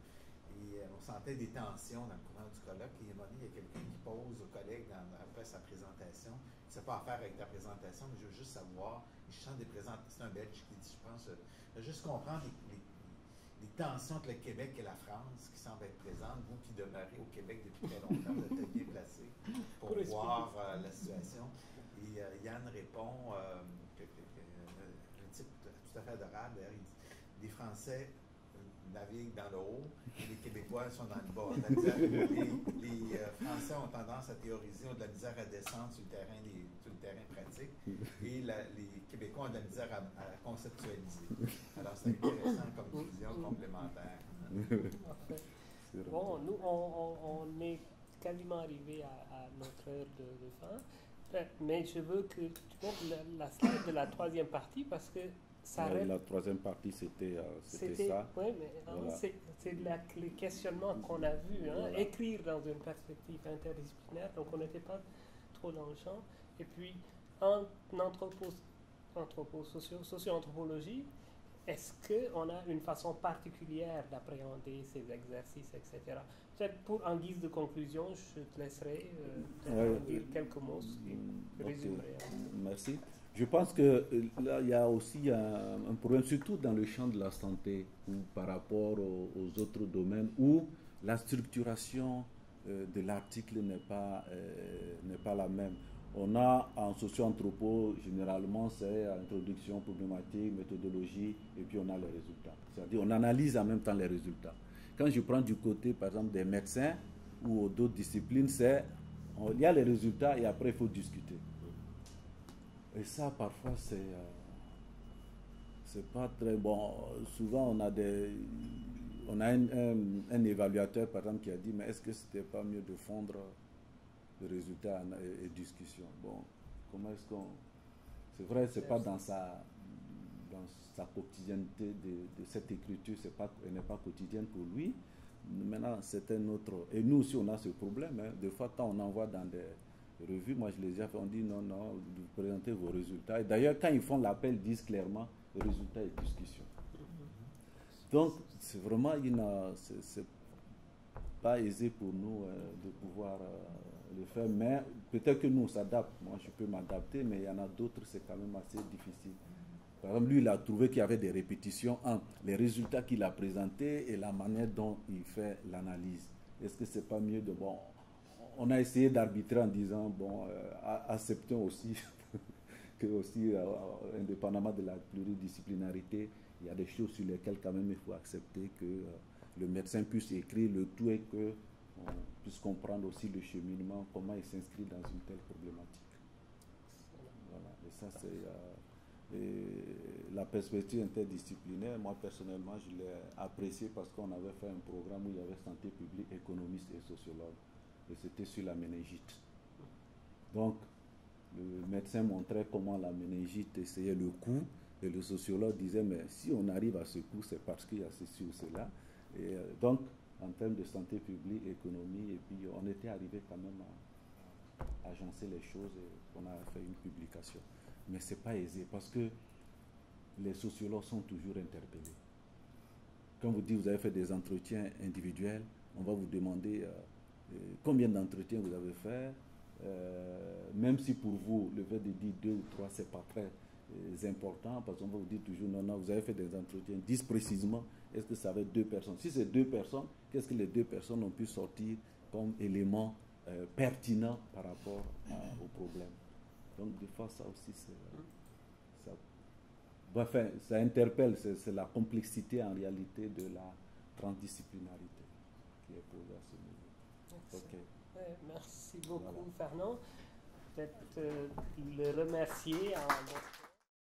Et on sentait des tensions dans le courant du colloque. Et à un moment donné, il y a quelqu'un qui pose au collègue après sa présentation. Il ne sait pas faire avec ta présentation, mais je veux juste savoir. Je sens des présentations. C'est un Belge qui dit, je pense, juste comprendre les tensions entre le Québec et la France qui semblent être présentes. Vous qui demeurez au Québec depuis très longtemps, vous êtes bien placé pour voir la situation. Et Yann répond, un type tout à fait adorable, il dit, les Français naviguent dans le haut, et les Québécois sont dans le bas. Les Français ont tendance à théoriser, ont de la misère à descendre sur le terrain pratique, et les Québécois ont de la misère à conceptualiser. Alors c'est intéressant comme vision complémentaire. Bon, nous, on est quasiment arrivé à notre heure de fin. Mais je veux que tu montres la slide de la troisième partie parce que ça la troisième partie, c'était ça. Oui, mais voilà. C'est les questionnements qu'on a vus. Hein, voilà. Écrire dans une perspective interdisciplinaire, donc on n'était pas trop dans le champ. Et puis, en socio-anthropologie, est-ce qu'on a une façon particulière d'appréhender ces exercices, etc. Peut-être en guise de conclusion, je te laisserai dire quelques mots qui résumeraient. Merci. Je pense que là, il y a aussi un problème, surtout dans le champ de la santé, ou par rapport aux autres domaines, où la structuration de l'article n'est pas la même. On a en socio-anthropo, généralement, c'est introduction, problématique, méthodologie, et puis on a les résultats. C'est-à-dire on analyse en même temps les résultats. Quand je prends du côté, par exemple, des médecins ou d'autres disciplines, il y a les résultats et après, il faut discuter. Et ça, parfois, c'est pas très bon. Souvent, on a un évaluateur, par exemple, qui a dit, mais est-ce que c'était pas mieux de fondre le résultat et discussion? Bon, comment est-ce qu'on... C'est vrai, c'est pas dans sa quotidienneté de cette écriture, elle n'est pas quotidienne pour lui. Maintenant, c'est un autre... Et nous aussi, on a ce problème. Hein. Des fois, quand on envoie dans des revues, moi, je les ai fait, on dit non, vous présentez vos résultats. Et d'ailleurs, quand ils font l'appel, ils disent clairement résultat et discussion. Donc, c'est vraiment c'est pas aisé pour nous de pouvoir le faire, mais peut-être que nous, on s'adapte. Moi, je peux m'adapter, mais il y en a d'autres, c'est quand même assez difficile. Par exemple, lui, il a trouvé qu'il y avait des répétitions entre les résultats qu'il a présentés et la manière dont il fait l'analyse. Est-ce que c'est pas mieux de... Bon, on a essayé d'arbitrer en disant, bon, acceptons aussi que aussi, indépendamment de la pluridisciplinarité, il y a des choses sur lesquelles quand même il faut accepter que le médecin puisse écrire le tout et qu'on puisse comprendre aussi le cheminement, comment il s'inscrit dans une telle problématique. Voilà, et ça c'est... la perspective interdisciplinaire, moi personnellement, je l'ai appréciée parce qu'on avait fait un programme où il y avait santé publique, économiste et sociologue. Et c'était sur la méningite. Donc, le médecin montrait comment la méningite essayait le coup, et le sociologue disait, mais si on arrive à ce coup, c'est parce qu'il y a ceci ou cela. Et donc, en termes de santé publique, économie, et puis on était arrivé quand même à agencer les choses et on a fait une publication. Mais ce n'est pas aisé parce que les sociologues sont toujours interpellés. Quand vous dites que vous avez fait des entretiens individuels, on va vous demander combien d'entretiens vous avez fait, même si pour vous, le fait de dire 2 ou 3, ce n'est pas très important, parce qu'on va vous dire toujours, non, vous avez fait des entretiens, 10 précisément, est-ce que ça va être 2 personnes? Si c'est 2 personnes, qu'est-ce que les 2 personnes ont pu sortir comme élément pertinent par rapport au problème? Donc, des fois, ça aussi, ça interpelle, c'est la complexité en réalité de la transdisciplinarité qui est posée à ce niveau. Merci, merci beaucoup, voilà. Fernand. Peut-être le remercier en...